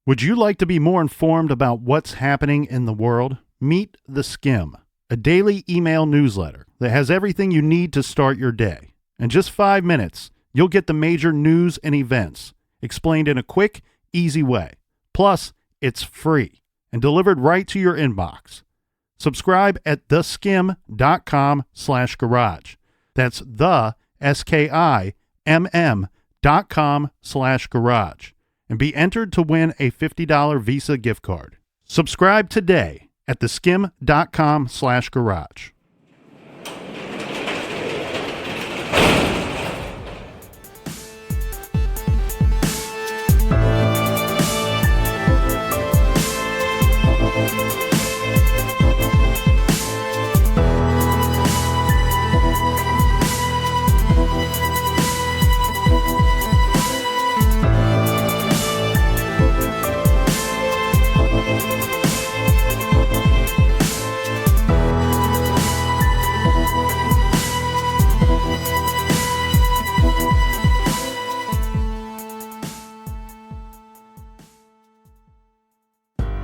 Would you like to be more informed about what's happening in the world? Meet The Skim, a daily email newsletter that has everything you need to start your day. In just 5 minutes, you'll get the major news and events explained in a quick, easy way. Plus, it's free and delivered right to your inbox. Subscribe at theskim.com/garage. That's the SKIMM.com/garage. And be entered to win a $50 Visa gift card. Subscribe today at theskim.com/garage.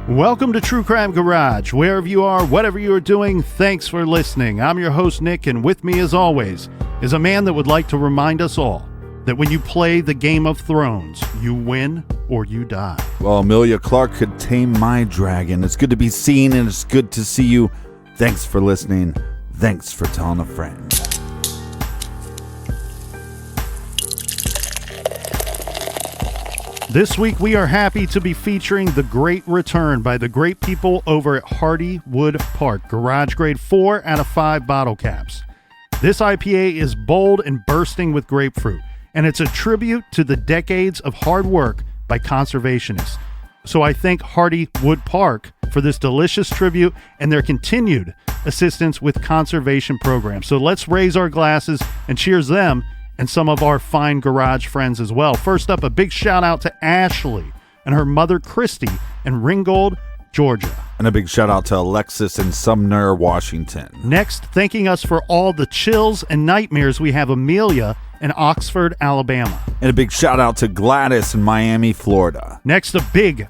Welcome to True Crime Garage. Wherever you are, whatever you are doing, thanks for listening. I'm your host, Nick, and with me, as always, is a man that would like to remind us all that when you play the Game of Thrones, you win or you die. Well, Emilia Clarke could tame my dragon. It's good to be seen, and it's good to see you. Thanks for listening. Thanks for telling a friend. This week, we are happy to be featuring the great return by the great people over at Hardy Wood Park, garage grade 4 out of 5 bottle caps. This IPA is bold and bursting with grapefruit, and it's a tribute to the decades of hard work by conservationists. So I thank Hardy Wood Park for this delicious tribute and their continued assistance with conservation programs. So let's raise our glasses and cheers them and some of our fine garage friends as well. First up, a big shout out to Ashley and her mother Christy in Ringgold, Georgia. And a big shout out to Alexis in Sumner, Washington. Next, thanking us for all the chills and nightmares, we have Amelia in Oxford, Alabama. And a big shout out to Gladys in Miami, Florida. Next, a big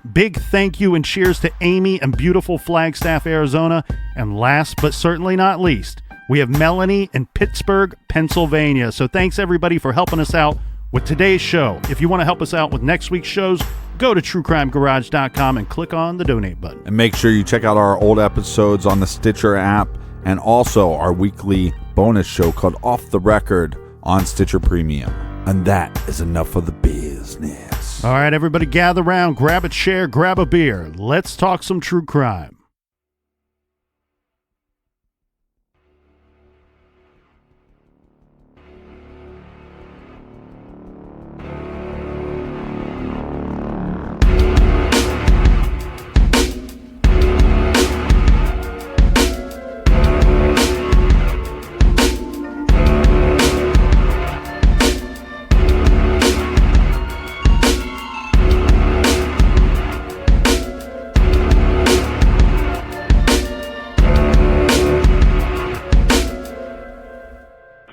thank you and cheers to Amy in beautiful Flagstaff, Arizona. And last but certainly not least, we have Melanie in Pittsburgh, Pennsylvania. So thanks everybody for helping us out with today's show. If you want to help us out with next week's shows, go to truecrimegarage.com and click on the donate button. And make sure you check out our old episodes on the Stitcher app and also our weekly bonus show called Off the Record on Stitcher Premium. And that is enough of the business. All right, everybody gather around, grab a chair, grab a beer. Let's talk some true crime.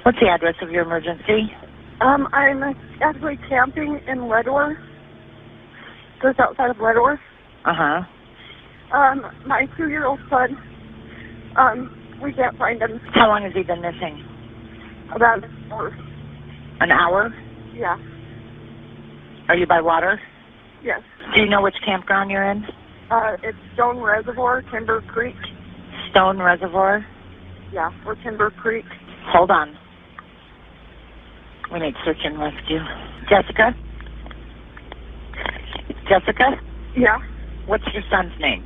What's the address of your emergency? I'm actually camping in Ledworth, just outside of Ledworth. Uh-huh. My 2-year-old son, we can't find him. How long has he been missing? About an hour. An hour? Yeah. Are you by water? Yes. Do you know which campground you're in? It's Stone Reservoir, Timber Creek. Stone Reservoir? Yeah, or Timber Creek. Hold on. We need search and rescue. Jessica? Jessica? Yeah. What's your son's name?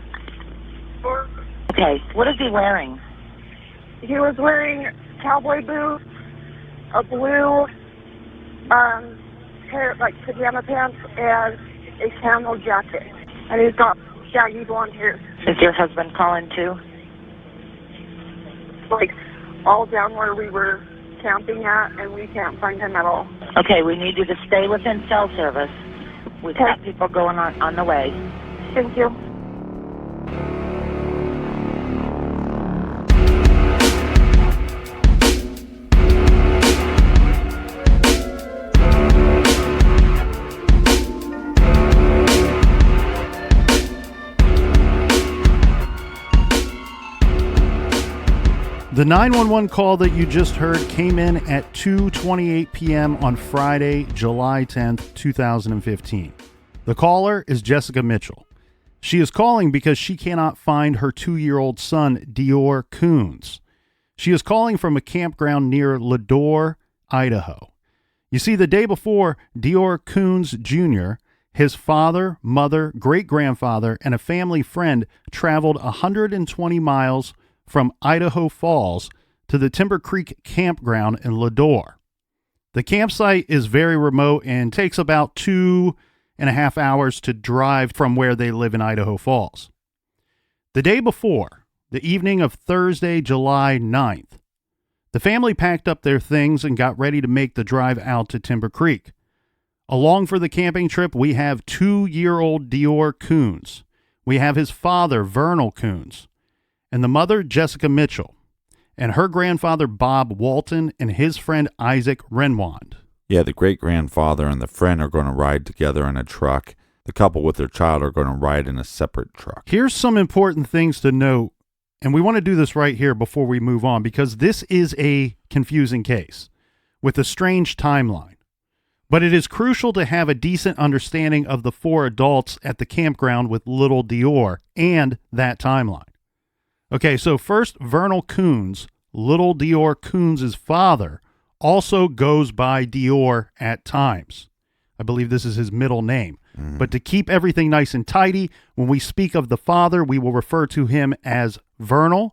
Or Okay, what is he wearing? he was wearing cowboy boots, a blue, pair, like pajama pants, and a camel jacket. And he's got shaggy blonde hair, Is your husband calling too? like all down where we were camping at, and we can't find him at all. Okay, we need you to stay within cell service. We've got people going on the way. Thank you. The 911 call that you just heard came in at 2:28 p.m. on Friday, July 10th, 2015. The caller is Jessica Mitchell. She is calling because she cannot find her 2-year-old son, DeOrr Kunz. She is calling from a campground near DeOrr, Idaho. You see, the day before, DeOrr Kunz Jr., his father, mother, great-grandfather, and a family friend traveled 120 miles from Idaho Falls to the Timber Creek campground in DeOrr. The campsite is very remote and takes about 2.5 hours to drive from where they live in Idaho Falls. The day before, the evening of Thursday, July 9th, the family packed up their things and got ready to make the drive out to Timber Creek. Along for the camping trip, we have 2-year-old DeOrr Kunz. We have his father, Wren Kunz, and the mother, Jessica Mitchell, and her grandfather, Bob Walton, and his friend, Isaac Renwand. Yeah, the great-grandfather and the friend are going to ride together in a truck. The couple with their child are going to ride in a separate truck. Here's some important things to note, and we want to do this right here before we move on, because this is a confusing case with a strange timeline. But it is crucial to have a decent understanding of the 4 adults at the campground with little DeOrr and that timeline. Okay, so first, Wren Kunz, little DeOrr Kunz's father, also goes by DeOrr at times. I believe this is his middle name. But to keep everything nice and tidy, when we speak of the father, we will refer to him as Wren.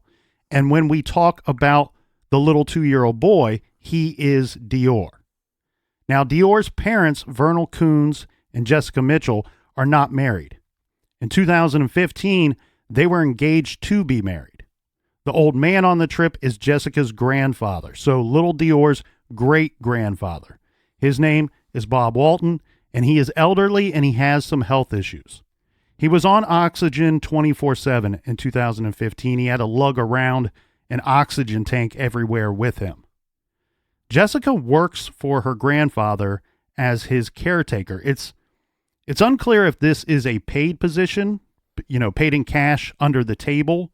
And when we talk about the little 2-year-old boy, he is DeOrr. Now, DeOrr's parents, Wren Kunz and Jessica Mitchell, are not married. In 2015, they were engaged to be married. The old man on the trip is Jessica's grandfather, so little DeOrr's great-grandfather. His name is Bob Walton, and he is elderly and he has some health issues. He was on oxygen 24/7 in 2015. He had to lug around an oxygen tank everywhere with him. Jessica works for her grandfather as his caretaker. It's unclear if this is a paid position, paid in cash under the table,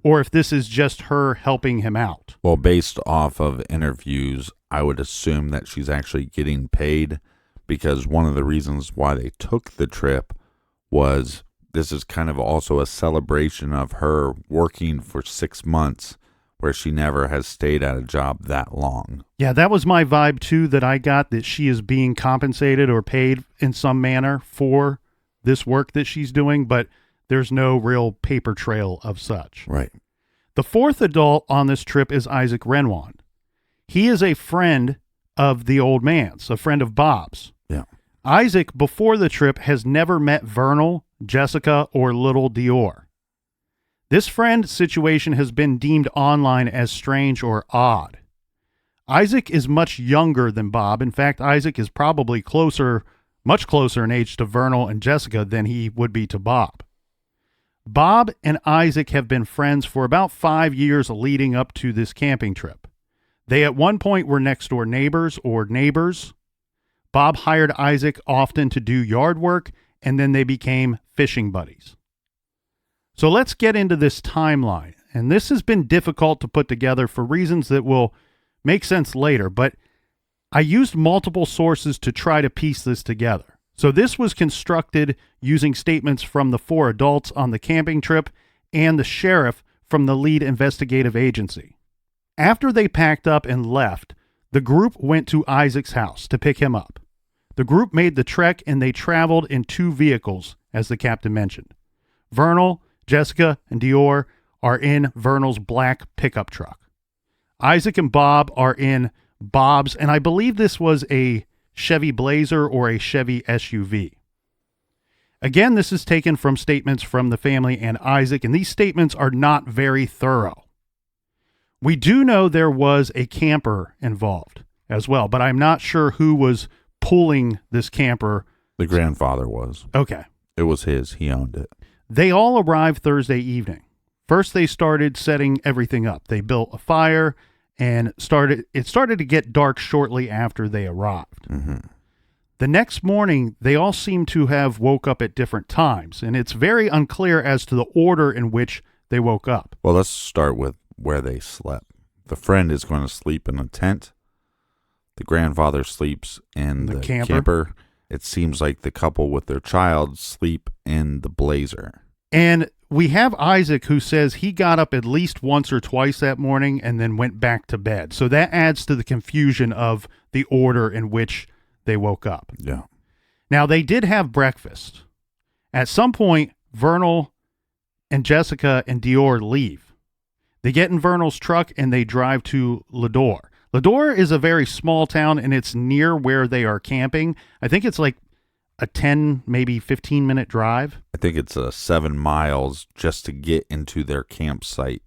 or if this is just her helping him out. Well, based off of interviews, I would assume that she's actually getting paid, because one of the reasons why they took the trip was this is kind of also a celebration of her working for 6 months, where she never has stayed at a job that long. Yeah, that was my vibe too, that I got, that she is being compensated or paid in some manner for this work that she's doing, but there's no real paper trail of such. Right. The 4th adult on this trip is Isaac Renwand. He is a friend of the old man's, a friend of Bob's. Yeah. Isaac, before the trip, has never met Wren, Jessica, or little DeOrr. This friend situation has been deemed online as strange or odd. Isaac is much younger than Bob. In fact, Isaac is probably much closer in age to Wren and Jessica than he would be to Bob. Bob and Isaac have been friends for about 5 years leading up to this camping trip. They at one point were next door neighbors or neighbors. Bob hired Isaac often to do yard work, and then they became fishing buddies. So let's get into this timeline. And this has been difficult to put together for reasons that will make sense later, but I used multiple sources to try to piece this together. So this was constructed using statements from the 4 adults on the camping trip and the sheriff from the lead investigative agency. After they packed up and left, the group went to Isaac's house to pick him up. The group made the trek and they traveled in 2 vehicles, as the captain mentioned. Wren, Jessica, and DeOrr are in Vernal's black pickup truck. Isaac and Bob are in Bob's, and I believe this was a Chevy Blazer or a Chevy SUV. Again, this is taken from statements from the family and Isaac, and these statements are not very thorough. We do know there was a camper involved as well, but I'm not sure who was pulling this camper. The grandfather was. Okay. It was his. He owned it. They all arrived Thursday evening. First, they started setting everything up. They built a fire, and it started to get dark shortly after they arrived. Mm-hmm. The next morning, they all seem to have woke up at different times, and it's very unclear as to the order in which they woke up. Well, let's start with where they slept. The friend is going to sleep in a tent. The grandfather sleeps in the camper. It seems like the couple with their child sleep in the Blazer. And we have Isaac, who says he got up at least once or twice that morning and then went back to bed. So that adds to the confusion of the order in which they woke up. Yeah. Now, they did have breakfast. At some point, Vernal and Jessica and DeOrr leave. They get in Vernal's truck and they drive to DeOrr. DeOrr is a very small town, and it's near where they are camping. I think it's like a 10, maybe 15-minute drive. I think it's 7 miles just to get into their campsite,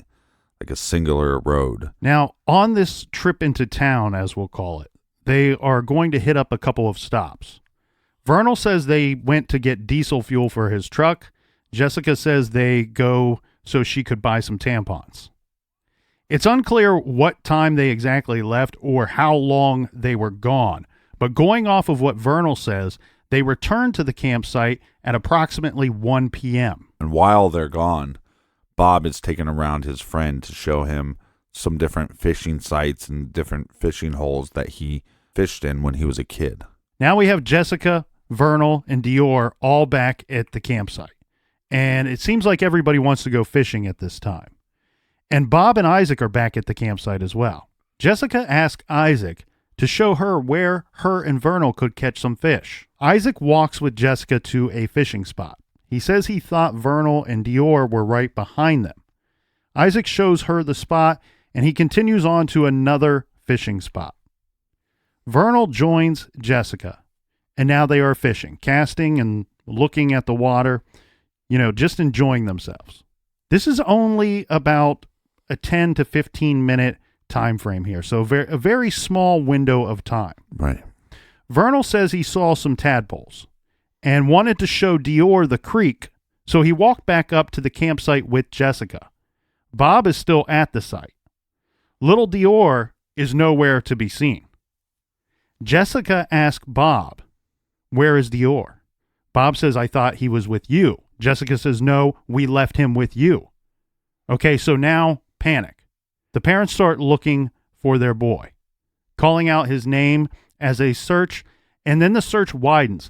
like a singular road. Now, on this trip into town, as we'll call it, they are going to hit up a couple of stops. Vernal says they went to get diesel fuel for his truck. Jessica says they go so she could buy some tampons. It's unclear what time they exactly left or how long they were gone, but going off of what Vernal says, they returned to the campsite at approximately 1 p.m. And while they're gone, Bob is taken around his friend to show him some different fishing sites and different fishing holes that he fished in when he was a kid. Now we have Jessica, Vernal, and DeOrr all back at the campsite. And it seems like everybody wants to go fishing at this time. And Bob and Isaac are back at the campsite as well. Jessica asked Isaac to show her where her and Vernal could catch some fish. Isaac walks with Jessica to a fishing spot. He says he thought Vernal and DeOrr were right behind them. Isaac shows her the spot, and he continues on to another fishing spot. Vernal joins Jessica, and now they are fishing, casting and looking at the water, just enjoying themselves. This is only about a 10 to 15 minute time frame here, so a very small window of time. Right. Vernal says he saw some tadpoles and wanted to show DeOrr the creek, so he walked back up to the campsite with Jessica. Bob is still at the site. Little DeOrr is nowhere to be seen. Jessica asked Bob, "Where is DeOrr?" Bob says, "I thought he was with you." Jessica says, "No, we left him with you." Okay, so now panic. The parents start looking for their boy, calling out his name as they search, and then the search widens.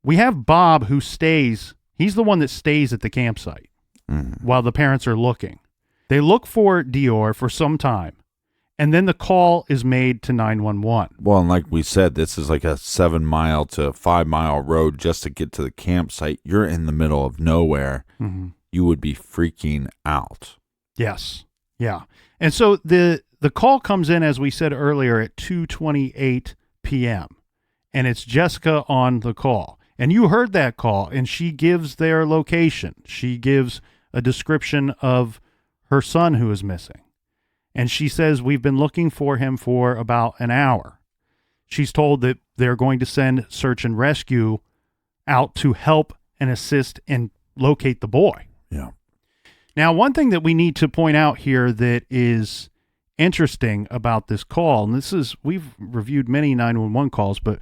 We have Bob who stays. He's the one that stays at the campsite while the parents are looking. They look for DeOrr for some time, and then the call is made to 911. Well, and like we said, this is like a 7 mile to 5 mile road just to get to the campsite. You're in the middle of nowhere. Mm-hmm. You would be freaking out. Yes. Yeah. And so the call comes in, as we said earlier, at 2:28 p.m. And it's Jessica on the call. And you heard that call, and she gives their location. She gives a description of her son who is missing. And she says, "We've been looking for him for about an hour." She's told that they're going to send search and rescue out to help and assist and locate the boy. Yeah. Now, one thing that we need to point out here that is interesting about this call, and we've reviewed many 911 calls, but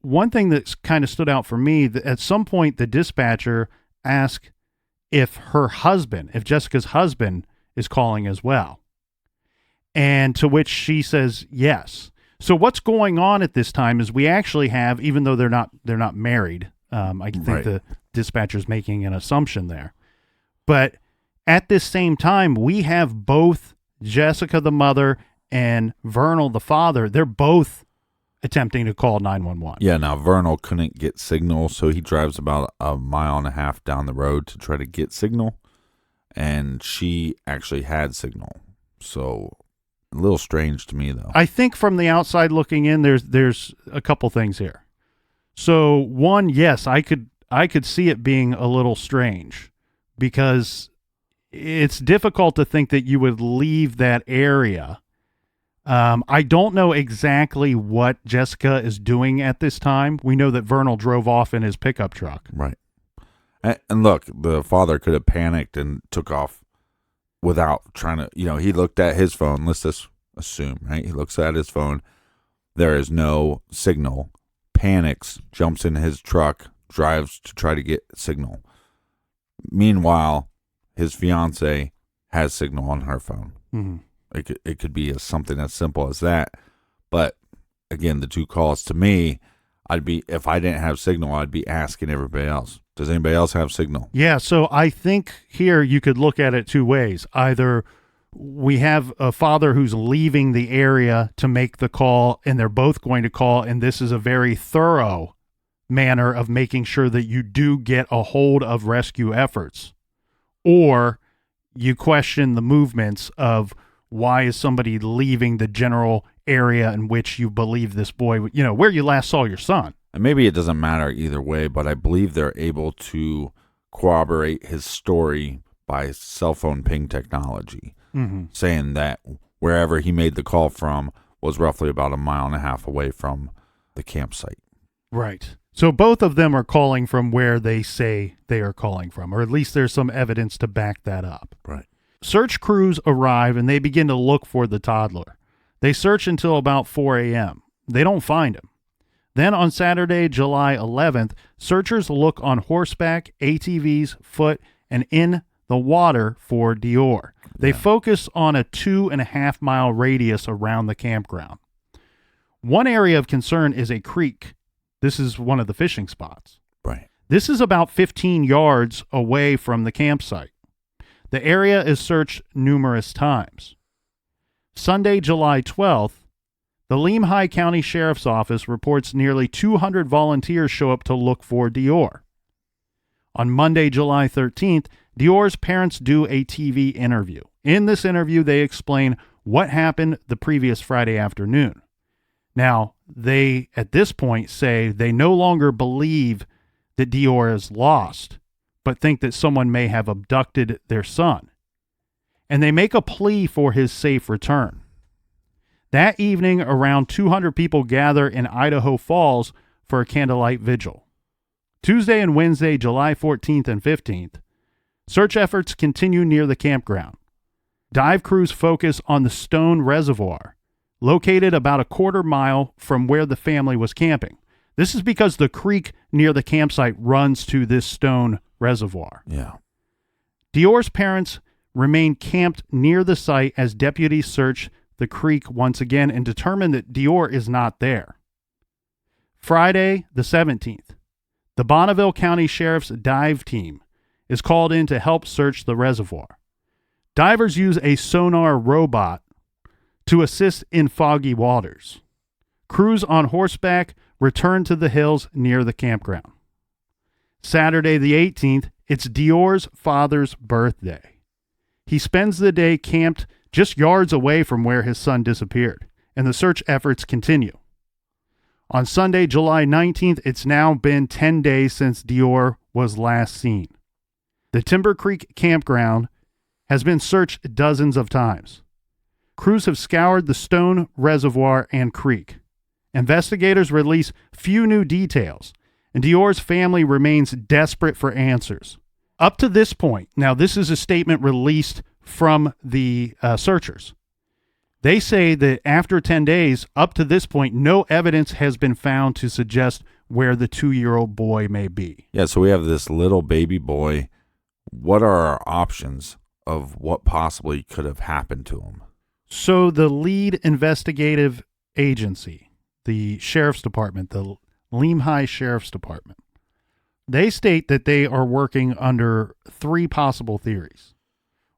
one thing that's kind of stood out for me, that at some point the dispatcher asked if Jessica's husband is calling as well. And to which she says yes. So what's going on at this time is we actually have, even though they're not married, I think right. The dispatcher's making an assumption there. But at this same time, we have both Jessica, the mother, and Vernal, the father. They're both attempting to call 911. Yeah, now Vernal couldn't get signal, so he drives about 1.5 miles down the road to try to get signal. And she actually had signal. So a little strange to me, though. I think from the outside looking in, there's a couple things here. So one, yes, I could see it being a little strange, because it's difficult to think that you would leave that area. I don't know exactly what Jessica is doing at this time. We know that Vernal drove off in his pickup truck. Right. And look, the father could have panicked and took off without trying to, he looked at his phone. Let's just assume, right? He looks at his phone. There is no signal. Panics, jumps in his truck, drives to try to get signal. Meanwhile, his fiance has signal on her phone. Mm-hmm. It could be something as simple as that. But again, the two calls to me, if I didn't have signal, I'd be asking everybody else, does anybody else have signal? Yeah, so I think here you could look at it two ways. Either we have a father who's leaving the area to make the call, and they're both going to call, and this is a very thorough manner of making sure that you do get a hold of rescue efforts. Or you question the movements of why is somebody leaving the general area in which you believe this boy, where you last saw your son. And maybe it doesn't matter either way, but I believe they're able to corroborate his story by cell phone ping technology, saying that wherever he made the call from was roughly about 1.5 miles away from the campsite. Right. So both of them are calling from where they say they are calling from, or at least there's some evidence to back that up. Right. Search crews arrive and they begin to look for the toddler. They search until about 4 a.m. They don't find him. Then on Saturday, July 11th, searchers look on horseback, ATVs, foot, and in the water for DeOrr. They focus on a 2.5 mile radius around the campground. One area of concern is a creek. This is one of the fishing spots. Right. This is about 15 yards away from the campsite. The area is searched numerous times. Sunday, July 12th, the Lehigh County Sheriff's Office reports nearly 200 volunteers show up to look for DeOrr. On Monday, July 13th, DeOrr's parents do a TV interview. In this interview, they explain what happened the previous Friday afternoon. Now, they, at this point, say they no longer believe that DeOrr is lost, but think that someone may have abducted their son. And they make a plea for his safe return. That evening, around 200 people gather in Idaho Falls for a candlelight vigil. Tuesday and Wednesday, July 14th and 15th, search efforts continue near the campground. Dive crews focus on the Stone Reservoir, located about 1/4 mile from where the family was camping. This is because the creek near the campsite runs to this stone reservoir. Yeah. DeOrr's parents remain camped near the site as deputies search the creek once again and determine that DeOrr is not there. Friday, the 17th, the Bonneville County Sheriff's dive team is called in to help search the reservoir. Divers use a sonar robot to assist in foggy waters. Crews on horseback return to the hills near the campground. Saturday the 18th, it's DeOrr's father's birthday. He spends the day camped just yards away from where his son disappeared, and the search efforts continue. On Sunday, July 19th, it's now been 10 days since DeOrr was last seen. The Timber Creek campground has been searched dozens of times. Crews have scoured the Stone Reservoir and creek. Investigators release few new details, and DeOrr's family remains desperate for answers. Up to this point, now this is a statement released from the searchers. They say that after 10 days, up to this point, no evidence has been found to suggest where the 2-year-old boy may be. Yeah, so we have this little baby boy. What are our options of what possibly could have happened to him? So the lead investigative agency, the Sheriff's Department, the Lehigh Sheriff's Department, they state that they are working under 3 possible theories.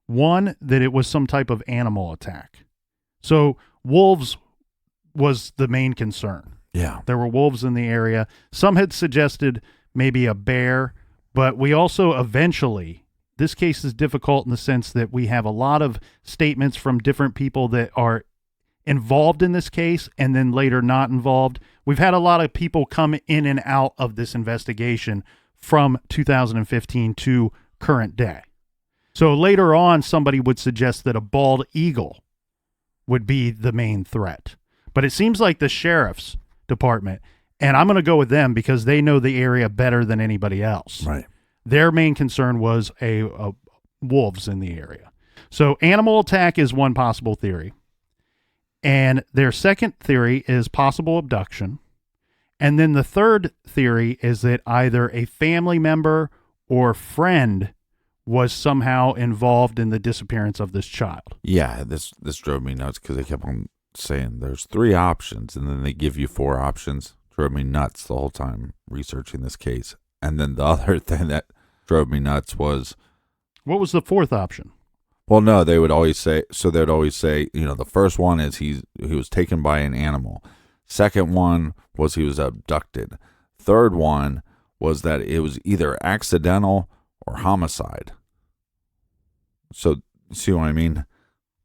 One, that it was some type of animal attack. So wolves was the main concern. Yeah. There were wolves in the area. Some had suggested maybe a bear, but we also eventually, this case is difficult in the sense that we have a lot of statements from different people that are involved in this case and then later not involved. We've had a lot of people come in and out of this investigation from 2015 to current day. So later on, somebody would suggest that a bald eagle would be the main threat. But it seems like the Sheriff's Department, and I'm going to go with them because they know the area better than anybody else. Right. Their main concern was a wolves in the area. So animal attack is one possible theory. And their second theory is possible abduction. And then the third theory is that either a family member or friend was somehow involved in the disappearance of this child. Yeah, this drove me nuts because they kept on saying there's 3 options, and then they give you 4 options. Drove me nuts the whole time researching this case. And then the other thing that drove me nuts was, what was the 4th option? well, no, they would always say, the first one is he was taken by an animal. Second one was he was abducted. Third one was that it was either accidental or homicide. So, see what I mean?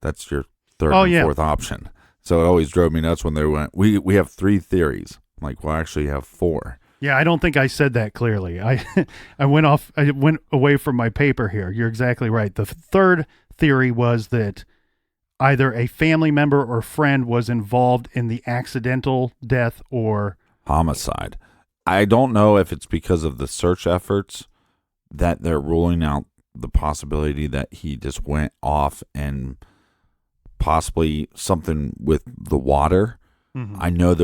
That's your third and fourth option. So it always drove me nuts when they went, we have 3 theories. I'm like, well, I actually have 4. Yeah, I don't think I said that clearly. I went away from my paper here. You're exactly right. The 3rd theory was that either a family member or friend was involved in the accidental death or homicide. I don't know if it's because of the search efforts that they're ruling out the possibility that he just went off and possibly something with the water. Mm-hmm. I know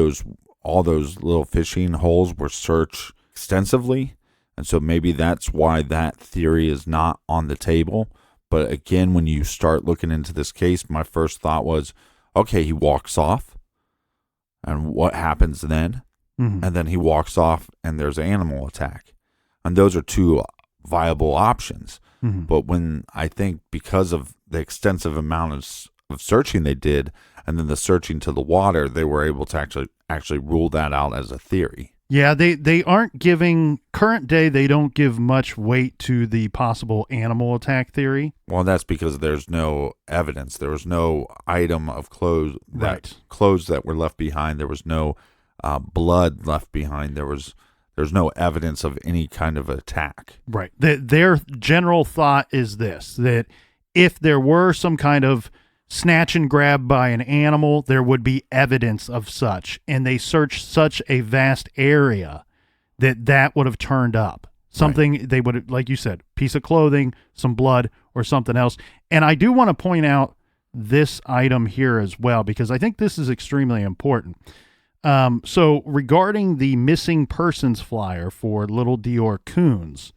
all those little fishing holes were searched extensively, and so maybe that's why that theory is not on the table. But again, when you start looking into this case, my first thought was, okay, he walks off, and what happens then? Mm-hmm. And then he walks off, and there's an animal attack. And those are 2 viable options. Mm-hmm. But when I think because of the extensive amount of searching they did, and then the searching to the water, they were able to actually rule that out as a theory. Yeah, they aren't giving, current day, they don't give much weight to the possible animal attack theory. Well, that's because there's no evidence. There was no item of clothes that were left behind. There was no blood left behind. There's no evidence of any kind of attack. Right. Their general thought is this, that if there were some kind of snatch and grab by an animal, there would be evidence of such. And they searched such a vast area that would have turned up. Something right. They would have, like you said, piece of clothing, some blood, or something else. And I do want to point out this item here as well, because I think this is extremely important. So regarding the missing persons flyer for little DeOrr Kunz,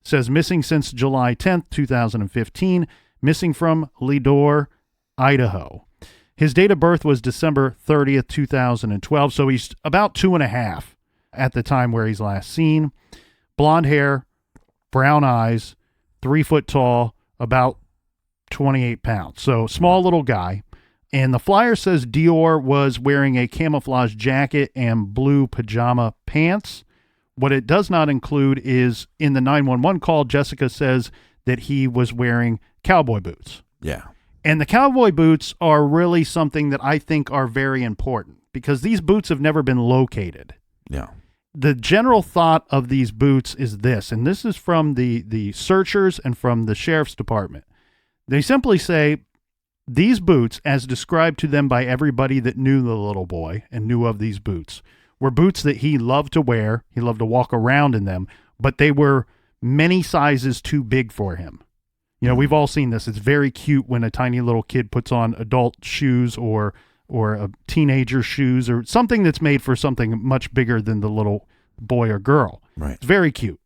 it says missing since July 10th, 2015, missing from Leadore, Idaho. His date of birth was December 30th, 2012, so he's about 2.5 at the time where he's last seen. Blonde hair, brown eyes, 3 foot tall, about 28 pounds. So small little guy. And the flyer says DeOrr was wearing a camouflage jacket and blue pajama pants. What it does not include is in the 911 call, Jessica says that he was wearing cowboy boots. Yeah. And the cowboy boots are really something that I think are very important because these boots have never been located. Yeah. The general thought of these boots is this, and this is from the searchers and from the sheriff's department. They simply say these boots, as described to them by everybody that knew the little boy and knew of these boots, were boots that he loved to wear. He loved to walk around in them, but they were many sizes too big for him. You know, we've all seen this. It's very cute when a tiny little kid puts on adult shoes or a teenager shoes or something that's made for something much bigger than the little boy or girl. Right. It's very cute.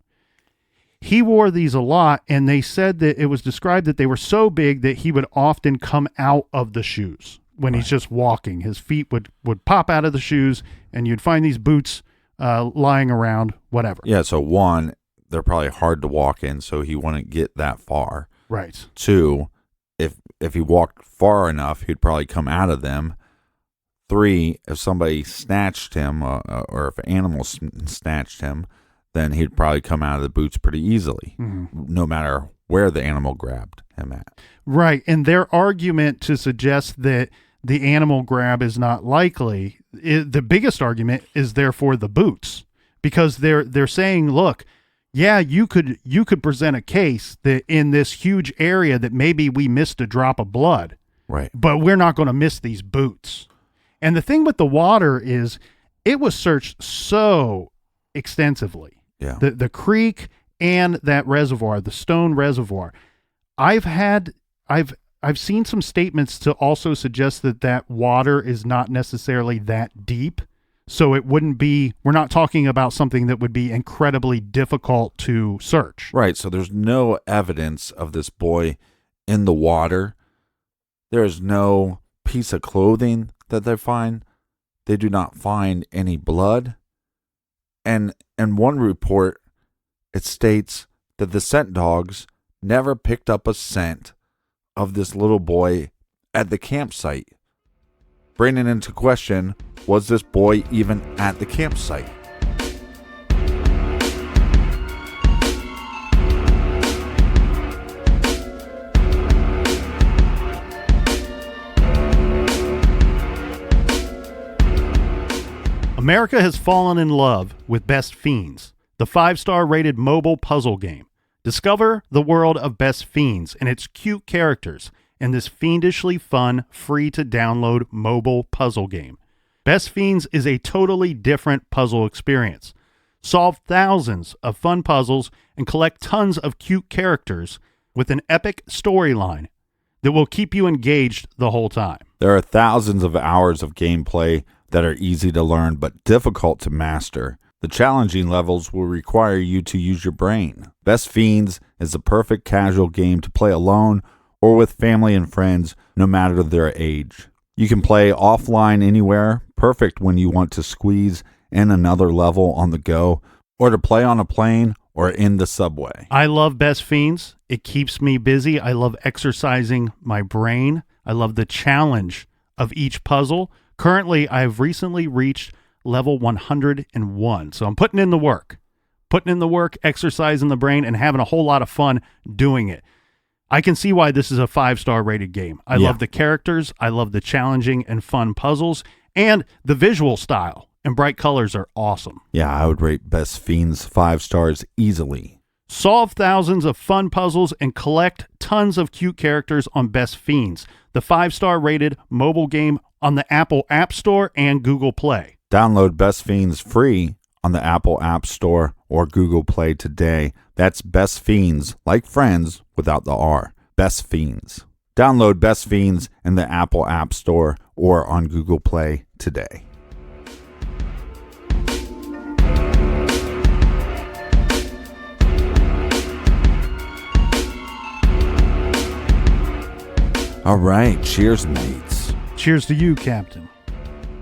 He wore these a lot, and they said that it was described that they were so big that he would often come out of the shoes when he's just walking. His feet would pop out of the shoes, and you'd find these boots lying around, whatever. Yeah, so 1, they're probably hard to walk in, so he wouldn't get that far. Right. 2, if he walked far enough, he'd probably come out of them. 3, if somebody snatched him or if an animal snatched him, then he'd probably come out of the boots pretty easily, no matter where the animal grabbed him at. Right. And their argument to suggest that the animal grab is not likely, the biggest argument is therefore the boots, because they're saying, look, yeah, you could present a case that in this huge area that maybe we missed a drop of blood. Right. But we're not going to miss these boots. And the thing with the water is it was searched so extensively. Yeah. The creek and that reservoir, the stone reservoir. I've seen some statements to also suggest that water is not necessarily that deep. So it wouldn't be, we're not talking about something that would be incredibly difficult to search. Right. So there's no evidence of this boy in the water. There is no piece of clothing that they find. They do not find any blood. And in one report, it states that the scent dogs never picked up a scent of this little boy at the campsite. Bringing into question, was this boy even at the campsite? America has fallen in love with Best Fiends, the 5-star rated mobile puzzle game. Discover the world of Best Fiends and its cute characters in this fiendishly fun, free-to-download mobile puzzle game. Best Fiends is a totally different puzzle experience. Solve thousands of fun puzzles and collect tons of cute characters with an epic storyline that will keep you engaged the whole time. There are thousands of hours of gameplay that are easy to learn but difficult to master. The challenging levels will require you to use your brain. Best Fiends is the perfect casual game to play alone or with family and friends, no matter their age. You can play offline anywhere, perfect when you want to squeeze in another level on the go, or to play on a plane or in the subway. I love Best Fiends. It keeps me busy. I love exercising my brain. I love the challenge of each puzzle. Currently, I've recently reached level 101. So I'm putting in the work, exercising the brain, and having a whole lot of fun doing it. I can see why this is a 5-star rated game. I love the characters. I love the challenging and fun puzzles, and the visual style and bright colors are awesome. Yeah, I would rate Best Fiends 5 stars easily. Solve thousands of fun puzzles and collect tons of cute characters on Best Fiends, the 5-star rated mobile game on the Apple App Store and Google Play. Download Best Fiends free on the Apple App Store or Google Play today. That's Best Fiends, like friends without the R. Best Fiends. Download Best Fiends in the Apple App Store or on Google Play today. All right, cheers, mates. Cheers to you, Captain.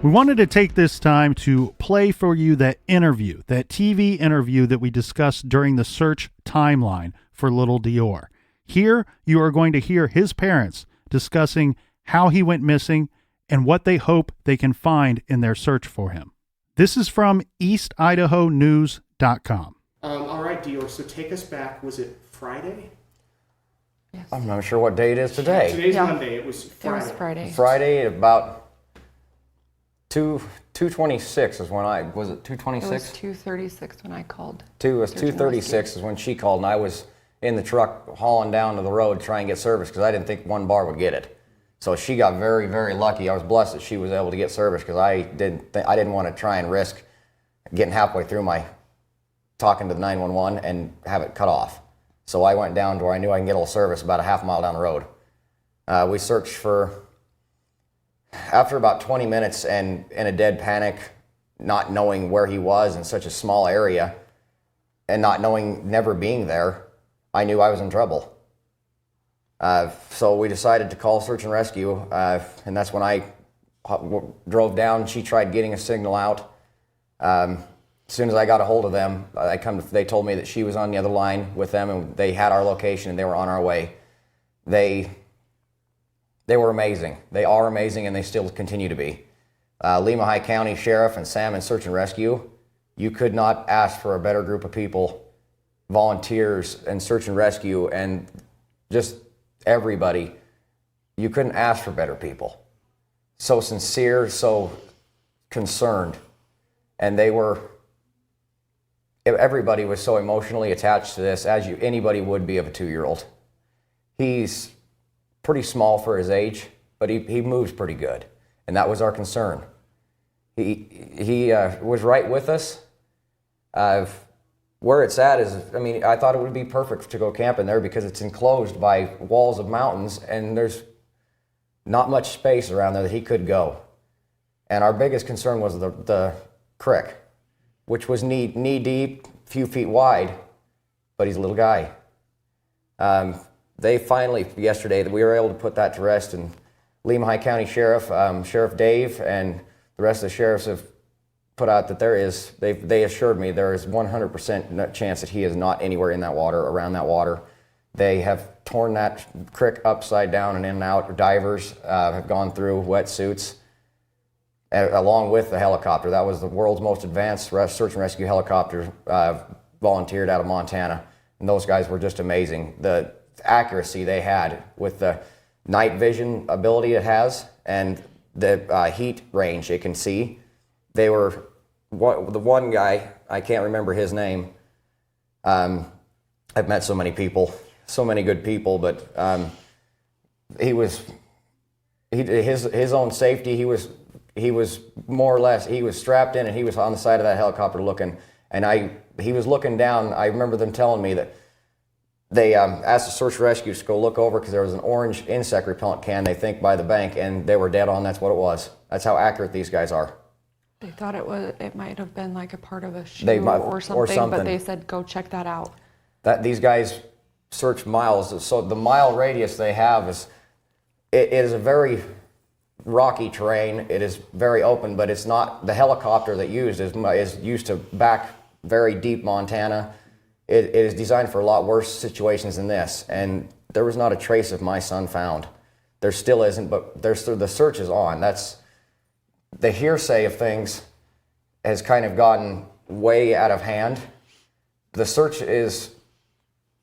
We wanted to take this time to play for you that interview, that TV interview that we discussed during the search timeline for little DeOrr. Here, you are going to hear his parents discussing how he went missing and what they hope they can find in their search for him. This is from EastIdahoNews.com. All right, DeOrr, so take us back. Was it Friday? Yes. I'm not sure what day it is today. Today's Monday. It was Friday. It was Friday. Friday at about 2:26 is when I, was it 2:26? It was 2:36 when I called. It was 2:36 is when she called, and I was in the truck hauling down to the road to try and get service because I didn't think one bar would get it. So she got very, very lucky. I was blessed that she was able to get service because I didn't want to try and risk getting halfway through my talking to the 911 and have it cut off. So I went down to where I knew I can get a little service about a half mile down the road. We searched for, after about 20 minutes and in a dead panic, not knowing where he was in such a small area and not knowing, never being there, I knew I was in trouble. So we decided to call search and rescue, and that's when I drove down. She tried getting a signal out. As soon as I got a hold of them, they told me that she was on the other line with them, and they had our location, and they were on our way. They were amazing. They are amazing, and they still continue to be. Lemhi County Sheriff and Salmon Search and Rescue, you could not ask for a better group of people, volunteers and search and rescue, and just everybody. You couldn't ask for better people. So sincere, so concerned, and everybody was so emotionally attached to this, as anybody would be of a 2-year-old. He's pretty small for his age, but he moves pretty good, and that was our concern. He was right with us. Where it's at is, I thought it would be perfect to go camping there because it's enclosed by walls of mountains, and there's not much space around there that he could go. And our biggest concern was the creek, which was knee deep, few feet wide, but he's a little guy. They finally, yesterday, we were able to put that to rest, and Lehigh County Sheriff, Sheriff Dave, and the rest of the sheriffs have put out that they assured me there is 100% chance that he is not anywhere in that water, around that water. They have torn that creek upside down and in and out. Divers have gone through wetsuits, along with the helicopter. That was the world's most advanced search and rescue helicopter, volunteered out of Montana. And those guys were just amazing. The accuracy they had with the night vision ability it has and the heat range it can see. They were, the one guy, I can't remember his name. I've met so many people, so many good people, but his own safety, he was more or less, he was strapped in and he was on the side of that helicopter looking, and he was looking down. I remember them telling me that they asked the search and rescue to go look over because there was an orange insect repellent can, they think, by the bank, and they were dead on. That's what it was. That's how accurate these guys are. They thought it might have been like a part of a shoe or something, but they said, go check that out. These guys search miles. So the mile radius they have it is a very rocky terrain. It is very open, but it's not, the helicopter that is used to back very deep Montana. It is designed for a lot worse situations than this, and there was not a trace of my son found. There still isn't, but the search is on. That's the hearsay of things has kind of gotten way out of hand. The search is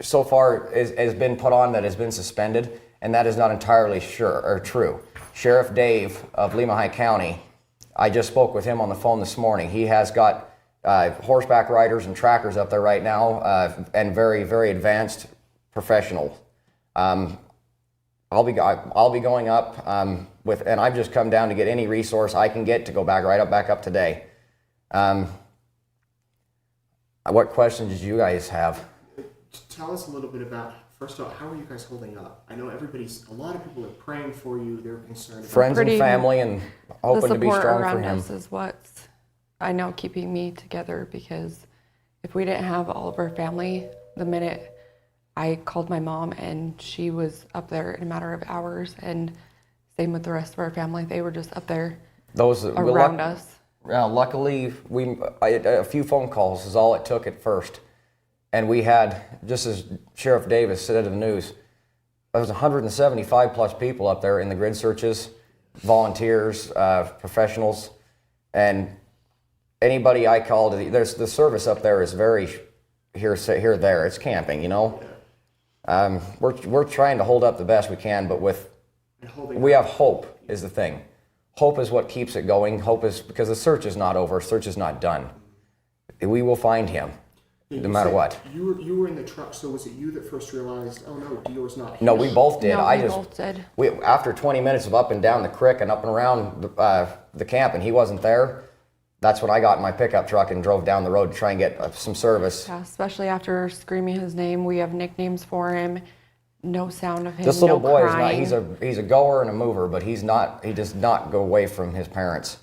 so far has been put on that has been suspended, and that is not entirely sure or true. Sheriff Dave of Lehigh County, I just spoke with him on the phone this morning. He has got horseback riders and trackers up there right now, and very, very advanced professionals. I'll be going up and I've just come down to get any resource I can get to go back up today. What questions did you guys have? Tell us a little bit about, first of all, how are you guys holding up? I know a lot of people are praying for you. They're concerned. Friends and family, and hoping to be strong for him. The support around us is what's, I know, keeping me together, because if we didn't have all of our family, the minute I called my mom and she was up there in a matter of hours, and same with the rest of our family, they were just up there around us. Luckily, a few phone calls is all it took at first. And we had, just as Sheriff Davis said in the news, there was 175 plus people up there in the grid searches, volunteers, professionals, and anybody I called. There's the service up there is very here there. It's camping, you know. We're trying to hold up the best we can, but we have hope is the thing. Hope is what keeps it going. Hope is because the search is not over. Search is not done. We will find him. No matter what. You were in the truck, so was it you that first realized, oh no, DeOrr's not here? No, we both did. No, we both did. After 20 minutes of up and down the creek and up and around the camp, and he wasn't there, that's when I got in my pickup truck and drove down the road to try and get some service. Yeah, especially after screaming his name. We have nicknames for him. No sound of him. This little boy crying. is not. He's a goer and a mover, but he's not. He does not go away from his parents.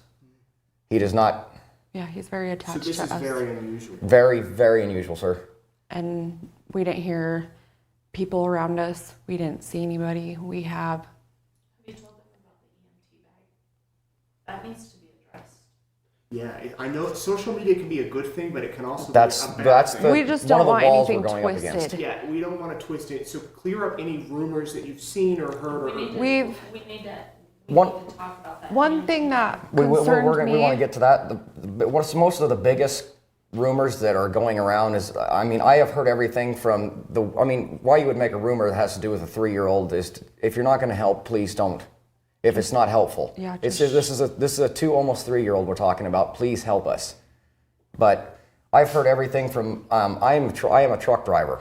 He does not. Yeah, he's very attached to us. So this is very unusual. Very, very unusual, sir. And we didn't hear people around us. We didn't see anybody. We have. Have you told them about the EMT bag? That needs to be addressed. Yeah, I know social media can be a good thing, but it can also be a bad thing. We just don't want anything twisted. Yeah, we don't want to twist it. So clear up any rumors that you've seen or heard. We need to talk about that. One thing that we concerned me. We want to get to that. What's most of the biggest rumors that are going around is, I mean, I have heard everything from why you would make a rumor that has to do with a 3-year-old is if you're not going to help, please don't. If it's not helpful. Yeah, this is a 2, almost 3-year-old we're talking about. Please help us. But I've heard everything from, I am a truck driver.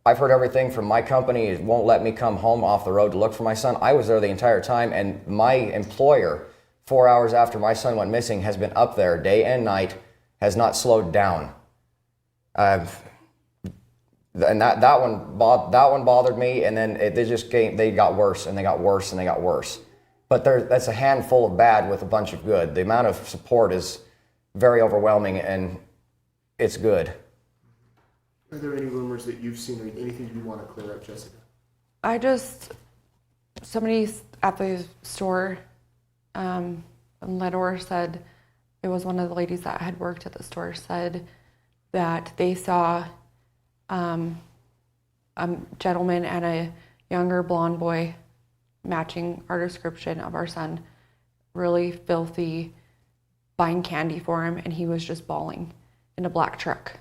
I've heard everything from my company won't let me come home off the road to look for my son. I was there the entire time, and my employer, 4 hours after my son went missing, has been up there day and night, has not slowed down. And that one bothered me, and then they got worse and they got worse and they got worse. But that's a handful of bad with a bunch of good. The amount of support is very overwhelming, and it's good. Are there any rumors that you've seen or anything you want to clear up, Jessica? Somebody at the store in Ledor said, it was one of the ladies that had worked at the store, said that they saw a gentleman and a younger blonde boy matching our description of our son, really filthy, buying candy for him, and he was just bawling in a black truck.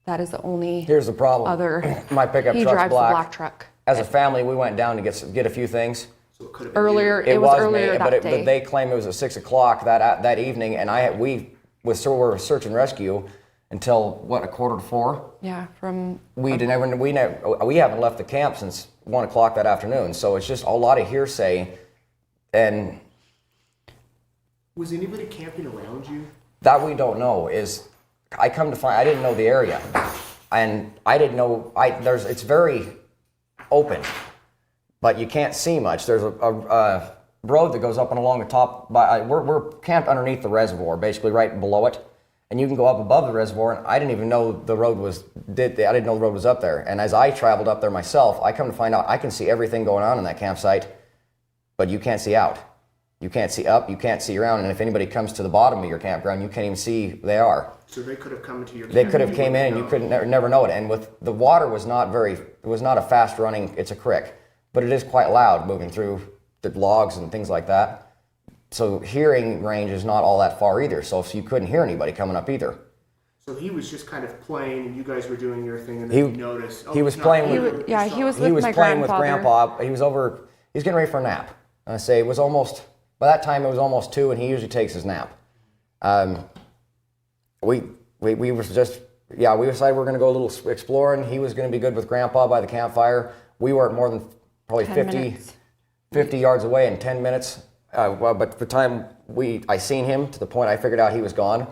That is the only Here's the problem. My pickup he truck's drives black. a black truck. As a family, we went down to get a few things. So it could have been Earlier, you. it was me, earlier that day. But they claim it was at 6 o'clock that evening, and we were search and rescue until what, 3:45? Yeah, from We haven't left the camp since 1 o'clock that afternoon. So it's just a lot of hearsay, and Was anybody camping around you? that we don't know. Is I come to find I didn't know the area, and I didn't know it's very open, but you can't see much. There's a road that goes up and along the top. We're camped underneath the reservoir, basically right below it, and you can go up above the reservoir. And I didn't even know the road was. I didn't know the road was up there. And as I traveled up there myself, I come to find out I can see everything going on in that campsite, but you can't see out. You can't see up. You can't see around. And if anybody comes to the bottom of your campground, you can't even see who they are. So they could have come into your camp. They could have came in and you couldn't never know it. And with the water was not a fast running. It's a creek, but it is quite loud moving through the logs and things like that. So hearing range is not all that far either. So you couldn't hear anybody coming up either. So he was just kind of playing, and you guys were doing your thing, and then you noticed. He was playing with. He was He was my playing with grandfather. Grandpa. He was over. He was getting ready for a nap. And I say it was almost. By that time, it was almost 2, and he usually takes his nap. We decided we were going to go a little exploring. He was going to be good with Grandpa by the campfire. We weren't more than probably 50 yards away in 10 minutes. But the time I seen him to the point I figured out he was gone.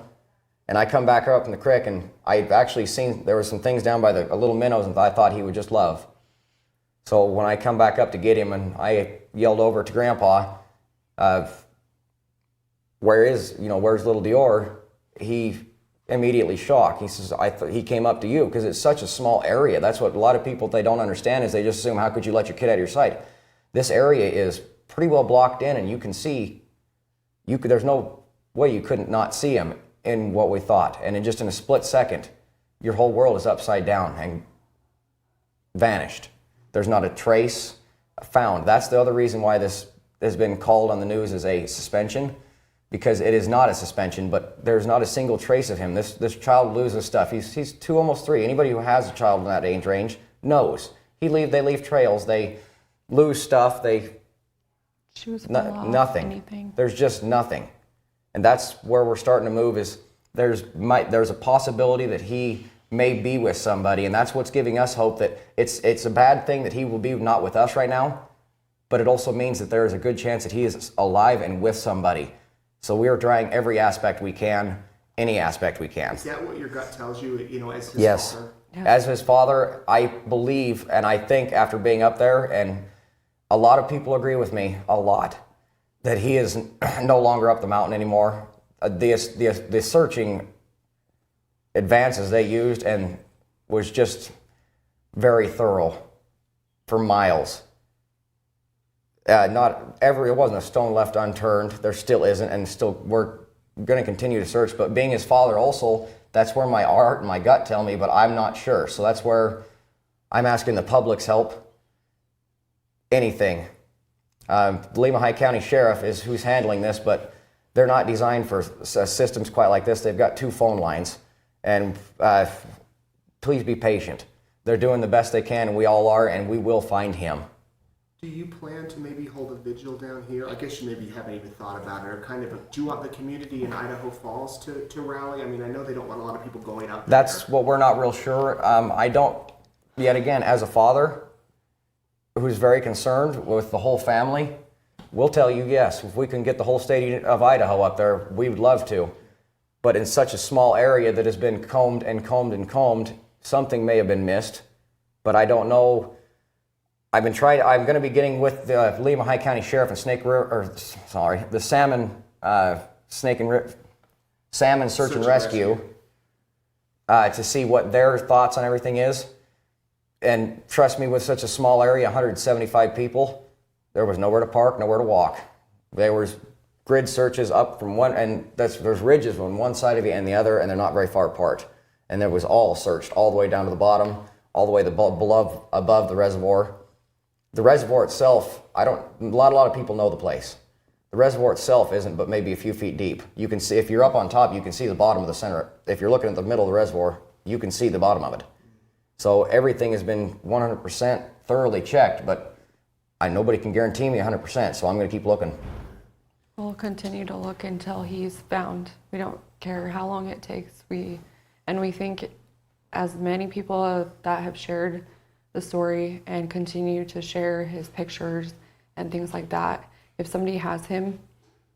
And I come back up in the creek, and I actually seen there were some things down by the little minnows and I thought he would just love. So when I come back up to get him, and I yelled over to Grandpa, where's little DeOrr? He immediately shocked. He says, he came up to you because it's such a small area. That's what a lot of people, they don't understand, is they just assume, how could you let your kid out of your sight? This area is pretty well blocked in, and you can see, there's no way you couldn't not see him in what we thought. And in a split second, your whole world is upside down and vanished. There's not a trace found. That's the other reason why this has been called on the news as a suspension, because it is not a suspension, but there's not a single trace of him. This child loses stuff. He's 2, almost 3. Anybody who has a child in that age range knows. They leave trails. They lose stuff. She was nothing. Anything. There's just nothing, and that's where we're starting to move. Is there's a possibility that he may be with somebody, and that's what's giving us hope that it's a bad thing that he will be not with us right now, but it also means that there is a good chance that he is alive and with somebody. So we are trying every aspect we can, any aspect we can. Is that what your gut tells you, as his father? Yes. As his father, I believe, and I think after being up there, and a lot of people agree with me, a lot, that he is no longer up the mountain anymore. The searching advances they used and was just very thorough for miles. It wasn't a stone left unturned. There still isn't, and still we're going to continue to search. But being his father also, that's where my heart and my gut tell me, but I'm not sure. So that's where I'm asking the public's help. Anything. The Lehigh County Sheriff is who's handling this, but they're not designed for systems quite like this. They've got 2 phone lines, and please be patient. They're doing the best they can, and we all are, and we will find him. Do you plan to maybe hold a vigil down here? I guess you maybe haven't even thought about it, or do you want the community in Idaho Falls to rally? I mean, I know they don't want a lot of people going up there. That's what we're not real sure. I don't, yet again, as a father who's very concerned with the whole family, we'll tell you, yes, if we can get the whole state of Idaho up there, we would love to. But in such a small area that has been combed and combed and combed, something may have been missed, but I don't know. I'm going to be getting with the Lehigh County Sheriff and the Salmon Salmon Search and Rescue, to see what their thoughts on everything is. And trust me, with such a small area, 175 people, there was nowhere to park, nowhere to walk. There was grid searches up from one, and there's ridges on one side of you and the other, and they're not very far apart. And there was all searched, all the way down to the bottom, all the way above the reservoir. The reservoir itself, a lot of people know the place. The reservoir itself isn't but maybe a few feet deep. You can see, if you're up on top, you can see the bottom of the center. If you're looking at the middle of the reservoir, you can see the bottom of it. So everything has been 100% thoroughly checked, but nobody can guarantee me 100%, so I'm going to keep looking. We'll continue to look until he's found. We don't care how long it takes. We think as many people that have shared the story and continue to share his pictures and things like that, if somebody has him,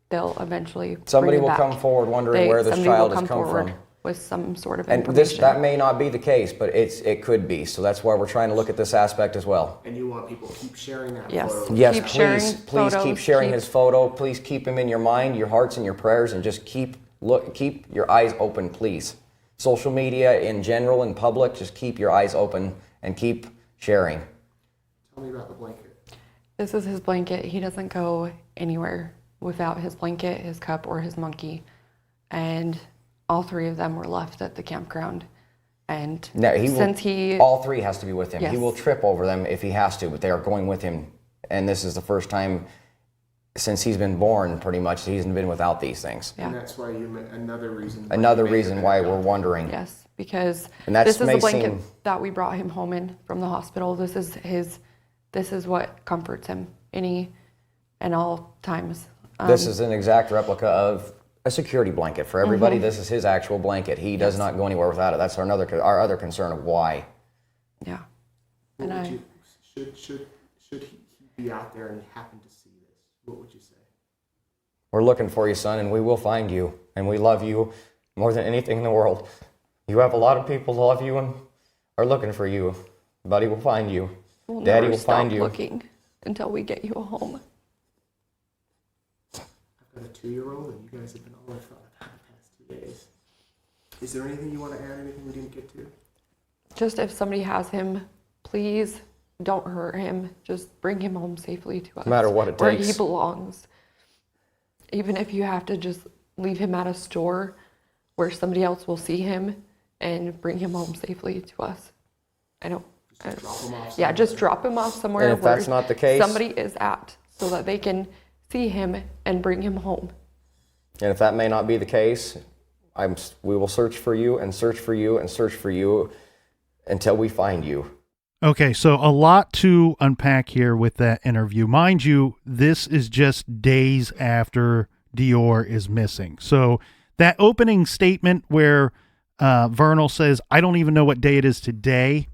they'll eventually somebody bring will him come back. forward wondering where this child has come from. With some sort of and information. that may not be the case, but it could be. So that's why we're trying to look at this aspect as well. And you want people to keep sharing that Yes. photo? Yes, Keep please, sharing please photos, keep sharing his photo. Please keep him in your mind, your hearts, and your prayers, and just keep your eyes open, please. Social media in general, in public, just keep your eyes open and keep sharing. Tell me about the blanket. This is his blanket. He doesn't go anywhere without his blanket, his cup, or his monkey. And all three of them were left at the campground. And all three has to be with him. Yes. He will trip over them if he has to, but they are going with him. And this is the first time since he's been born, pretty much, he hasn't been without these things. Yeah. And that's why another reason why we're wondering. Yes, because And that's this is the may blanket seem- that we brought him home in from the hospital. This is what comforts him any and all times. This is an exact replica of a security blanket for everybody. This is his actual blanket. He does not go anywhere without it. That's our other concern of why. Yeah. Should he be out there and happen to see this? What would you say? We're looking for you, son, and we will find you. And we love you more than anything in the world. You have a lot of people who love you and are looking for you. Buddy will find you. We'll Daddy never will find stop you. looking until we get you a home. I've got a 2-year-old, and you guys have been all I've thought about the past 2 days. Is there anything you want to add? Anything we didn't get to? Just if somebody has him, please don't hurt him. Just bring him home safely to us. No matter what it where takes. he belongs. Even if you have to just leave him at a store where somebody else will see him and bring him home safely to us. Drop him off. Yeah, just drop him off somewhere And if where that's not the case- somebody is at so that they can see him and bring him home. And if that may not be the case, we will search for you and search for you and search for you until we find you. Okay, so a lot to unpack here with that interview. Mind you, this is just days after DeOrr is missing. So that opening statement where Vernal says, I don't even know what day it is today.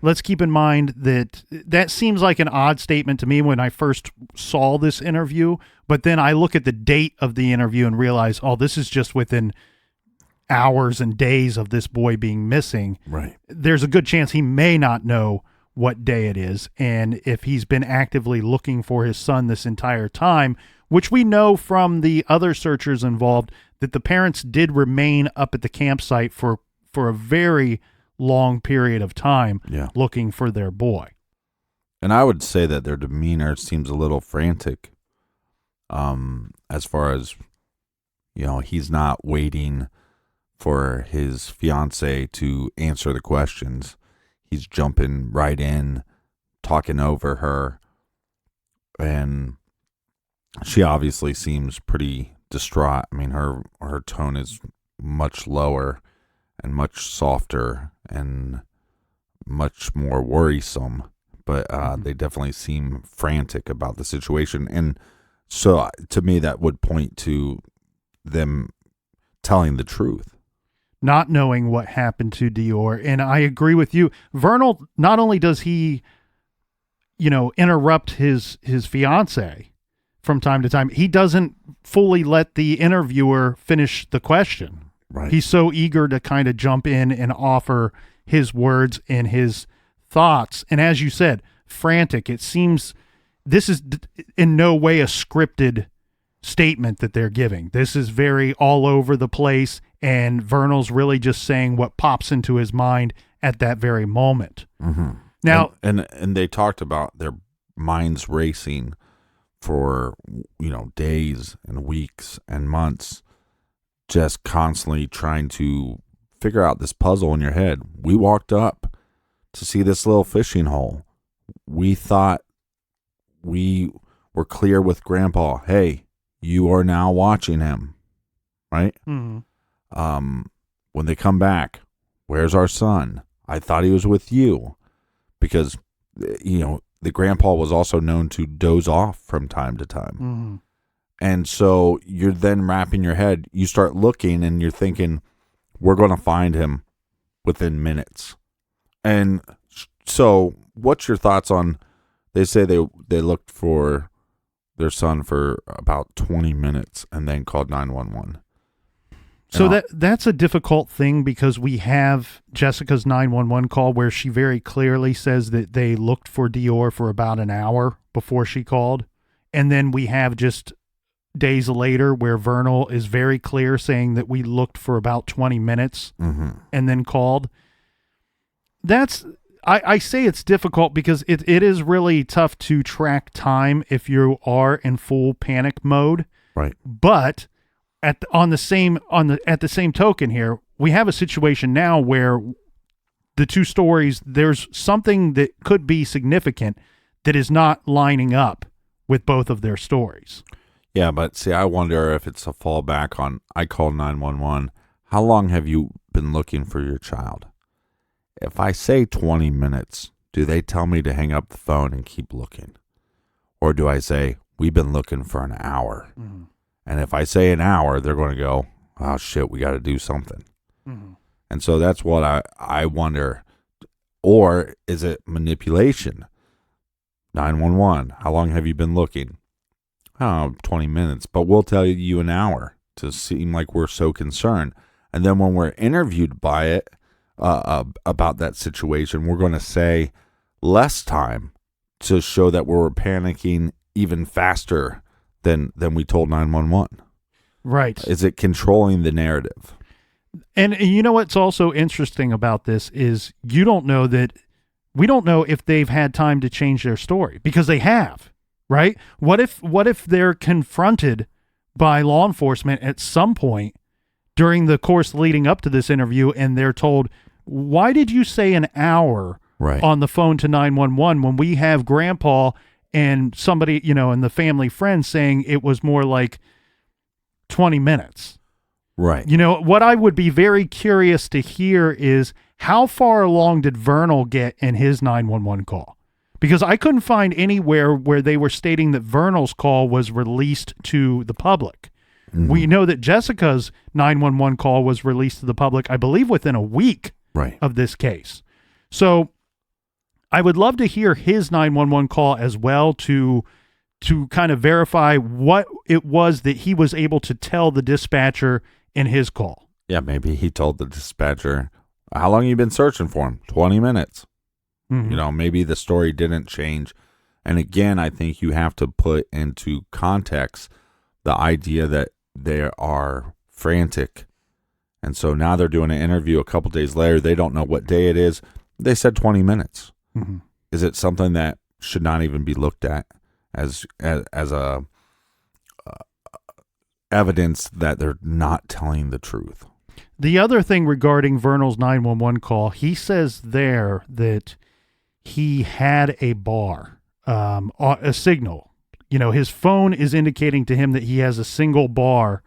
Let's keep in mind that seems like an odd statement to me when I first saw this interview. But then I look at the date of the interview and realize, oh, this is just within hours and days of this boy being missing. Right. There's a good chance he may not know what day it is. And if he's been actively looking for his son this entire time, which we know from the other searchers involved, that the parents did remain up at the campsite for a very long period of time looking for their boy. And I would say that their demeanor seems a little frantic. As far as, he's not waiting for his fiance to answer the questions. He's jumping right in, talking over her. And she obviously seems pretty distraught. I mean, her tone is much lower and much softer and much more worrisome. But they definitely seem frantic about the situation. And so to me, that would point to them telling the truth. Not knowing what happened to DeOrr. And I agree with you. Vernal, not only does he, interrupt his fiance from time to time, he doesn't fully let the interviewer finish the question. Right. He's so eager to kind of jump in and offer his words and his thoughts. And as you said, frantic. It seems this is in no way a scripted statement that they're giving. This is very all over the place. and Vernal's really just saying what pops into his mind at that very moment. Mm-hmm. Now, and they talked about their minds racing for, days and weeks and months, just constantly trying to figure out this puzzle in your head. We walked up to see this little fishing hole. We thought we were clear with Grandpa. Hey, you are now watching him, right? mm-hmm. When they come back, where's our son? I thought he was with you, because the grandpa was also known to doze off from time to time. Mm-hmm. And so you're then wrapping your head, you start looking and you're thinking, we're going to find him within minutes. And so what's your thoughts on, they say they looked for their son for about 20 minutes and then called 911. So that's a difficult thing, because we have Jessica's 911 call where she very clearly says that they looked for DeOrr for about an hour before she called. And then we have just days later where Vernal is very clear saying that we looked for about 20 minutes mm-hmm. and then called. I say it's difficult because it is really tough to track time if you are in full panic mode. Right. But at the same token here, we have a situation now where the two stories, there's something that could be significant that is not lining up with both of their stories. Yeah, but see, I wonder if it's a fallback on, I call 911. How long have you been looking for your child? If I say 20 minutes, do they tell me to hang up the phone and keep looking? Or do I say, we've been looking for an hour? Mm-hmm. And if I say an hour, they're going to go, oh, shit, we got to do something. Mm-hmm. And so that's what I wonder. Or is it manipulation? 911, how long have you been looking? Oh, 20 minutes, but we'll tell you an hour to seem like we're so concerned. And then when we're interviewed by it, about that situation, we're going to say less time to show that we're panicking even faster than we told 911. Right. Is it controlling the narrative? And you know what's also interesting about this is we don't know if they've had time to change their story, because they have, right? What if they're confronted by law enforcement at some point during the course leading up to this interview and they're told, why did you say an hour on the phone to 911 when we have Grandpa and somebody, and the family friend saying it was more like 20 minutes? Right. What I would be very curious to hear is how far along did Vernal get in his 911 call? Because I couldn't find anywhere where they were stating that Vernal's call was released to the public. Mm-hmm. We know that Jessica's 911 call was released to the public, I believe, within a week of this case. So I would love to hear his 911 call as well to kind of verify what it was that he was able to tell the dispatcher in his call. Yeah, maybe he told the dispatcher, how long you been searching for him? 20 minutes. Mm-hmm. Maybe the story didn't change. And again, I think you have to put into context the idea that they are frantic. And so now they're doing an interview a couple days later. They don't know what day it is. They said 20 minutes. Mm-hmm. Is it something that should not even be looked at as a evidence that they're not telling the truth? The other thing regarding Vernal's 911 call, he says there that he had a bar, a signal. His phone is indicating to him that he has a single bar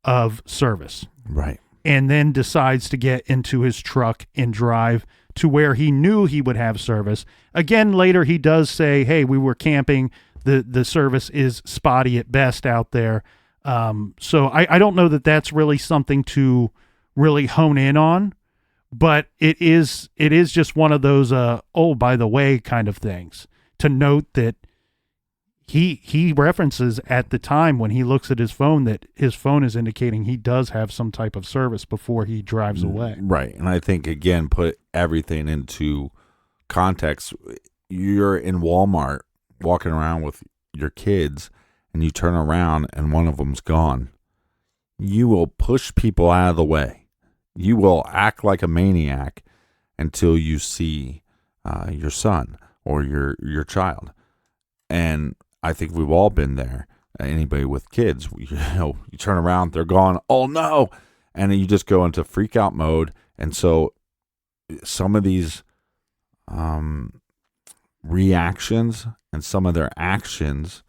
of service. Right. And then decides to get into his truck and drive to where he knew he would have service. Again, later he does say, hey, we were camping. The service is spotty at best out there. So I don't know that that's really something to really hone in on, but it is just one of those, by the way, kind of things to note that he references at the time when he looks at his phone that his phone is indicating he does have some type of service before he drives away. Right. And I think, again, put everything into context. You're in Walmart walking around with your kids and you turn around and one of them's gone. you will push people out of the way. You will act like a maniac until you see your son or your child. And I think we've all been there. Anybody with kids, you turn around, they're gone. Oh no! And then you just go into freak out mode. And so some of these reactions and some of their actions,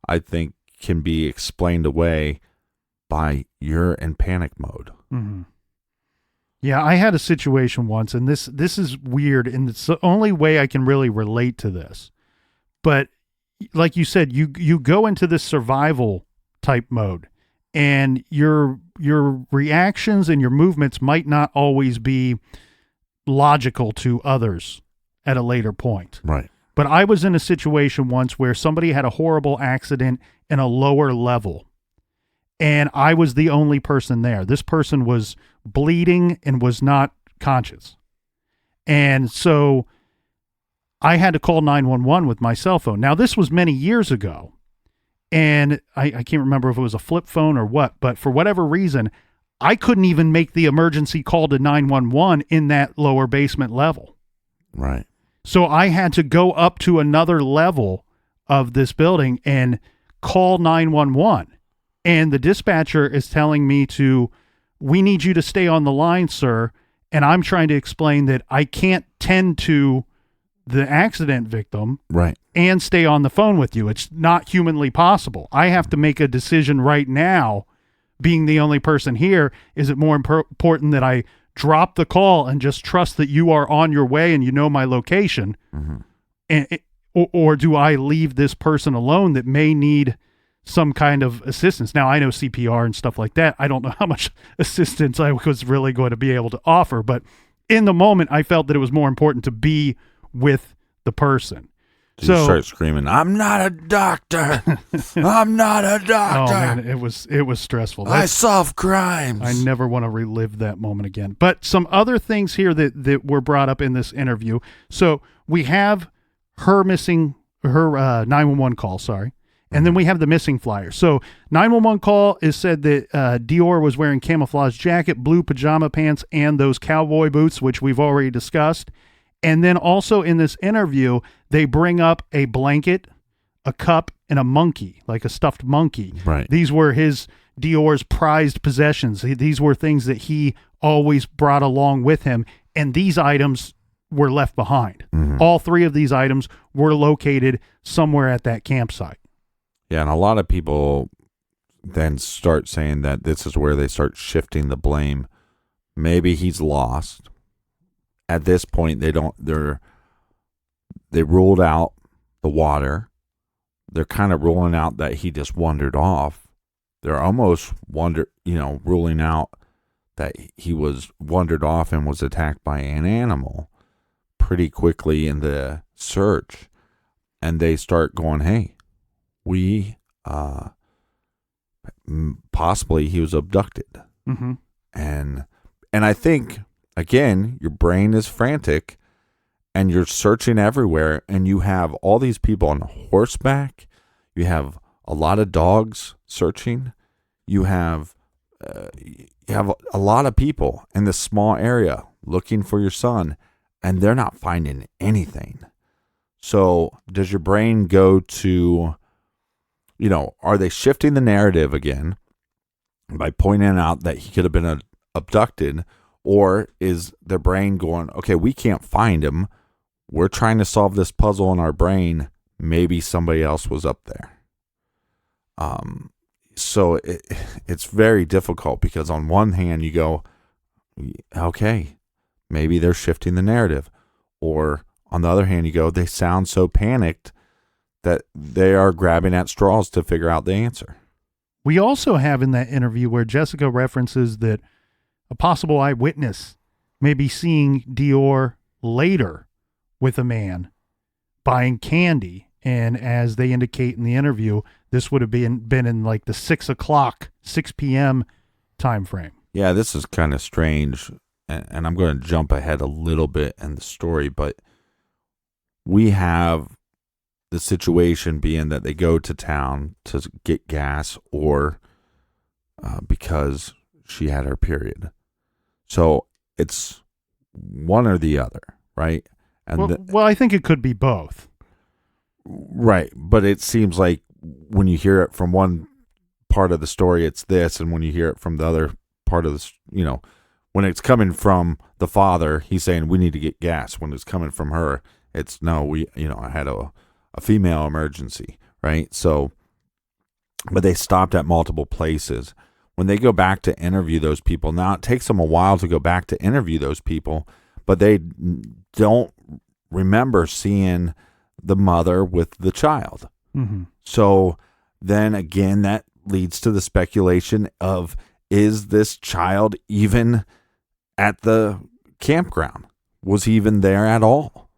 I think, can be explained away by you're in panic mode. Mm-hmm. Yeah, I had a situation once, and this is weird, and it's the only way I can really relate to this. But like you said, you go into this survival type mode, and your reactions and your movements might not always be logical to others at a later point. Right. But I was in a situation once where somebody had a horrible accident in a lower level, and I was the only person there. This person was bleeding and was not conscious. And so I had to call 911 with my cell phone. Now, this was many years ago, and I can't remember if it was a flip phone or what, but for whatever reason, I couldn't even make the emergency call to 911 in that lower basement level. Right. So I had to go up to another level of this building and call 911. And the dispatcher is telling me we need you to stay on the line, sir. And I'm trying to explain that I can't tend to the accident victim, right, and stay on the phone with you. It's not humanly possible. I have to make a decision right now, being the only person here. Is it more important that I drop the call and just trust that you are on your way and you know my location, or do I leave this person alone that may need some kind of assistance? Now, I know CPR and stuff like that. I don't know how much assistance I was really going to be able to offer, but in the moment, I felt that it was more important to be with the person. So you start screaming, "I'm not a doctor! I'm not a doctor!" Oh man, it was stressful. I solve crimes. I never want to relive that moment again. But some other things here that were brought up in this interview. So we have her missing, her 911 call, sorry. And then we have the missing flyer. So 911 call is said that DeOrr was wearing camouflage jacket, blue pajama pants, and those cowboy boots, which we've already discussed. And then also in this interview, they bring up a blanket, a cup, and a monkey, like a stuffed monkey. Right. These were DeOrr's prized possessions. These were things that he always brought along with him. And these items were left behind. Mm-hmm. All three of these items were located somewhere at that campsite. Yeah, and a lot of people then start saying that this is where they start shifting the blame. Maybe he's lost. At this point, they ruled out the water. They're kind of ruling out that he just wandered off. They're almost ruling out that he was wandered off and was attacked by an animal pretty quickly in the search. And they start going, hey, possibly he was abducted. Mm-hmm. And I think, again, your brain is frantic and you're searching everywhere, and you have all these people on horseback. You have a lot of dogs searching. You have a lot of people in this small area looking for your son, and they're not finding anything. So does your brain go to, are they shifting the narrative again by pointing out that he could have been abducted? Or is their brain going, okay, we can't find him. We're trying to solve this puzzle in our brain. Maybe somebody else was up there. So it's very difficult because on one hand you go, okay, maybe they're shifting the narrative. Or on the other hand you go, they sound so panicked that they are grabbing at straws to figure out the answer. We also have in that interview where Jessica references that a possible eyewitness may be seeing DeOrr later with a man buying candy. And as they indicate in the interview, this would have been in like the 6 p.m. time frame. Yeah, this is kind of strange. And I'm going to jump ahead a little bit in the story, but we have the situation being that they go to town to get gas or because she had her period. So it's one or the other, right? And well, I think it could be both. Right, but it seems like when you hear it from one part of the story, it's this, and when you hear it from the other part of this, when it's coming from the father, he's saying we need to get gas. When it's coming from her, it's no, I had a female emergency, right? So, but they stopped at multiple places. When they go back to interview those people, now it takes them a while to go back to interview those people, but they don't remember seeing the mother with the child. Mm-hmm. So then again, that leads to the speculation of, is this child even at the campground? Was he even there at all?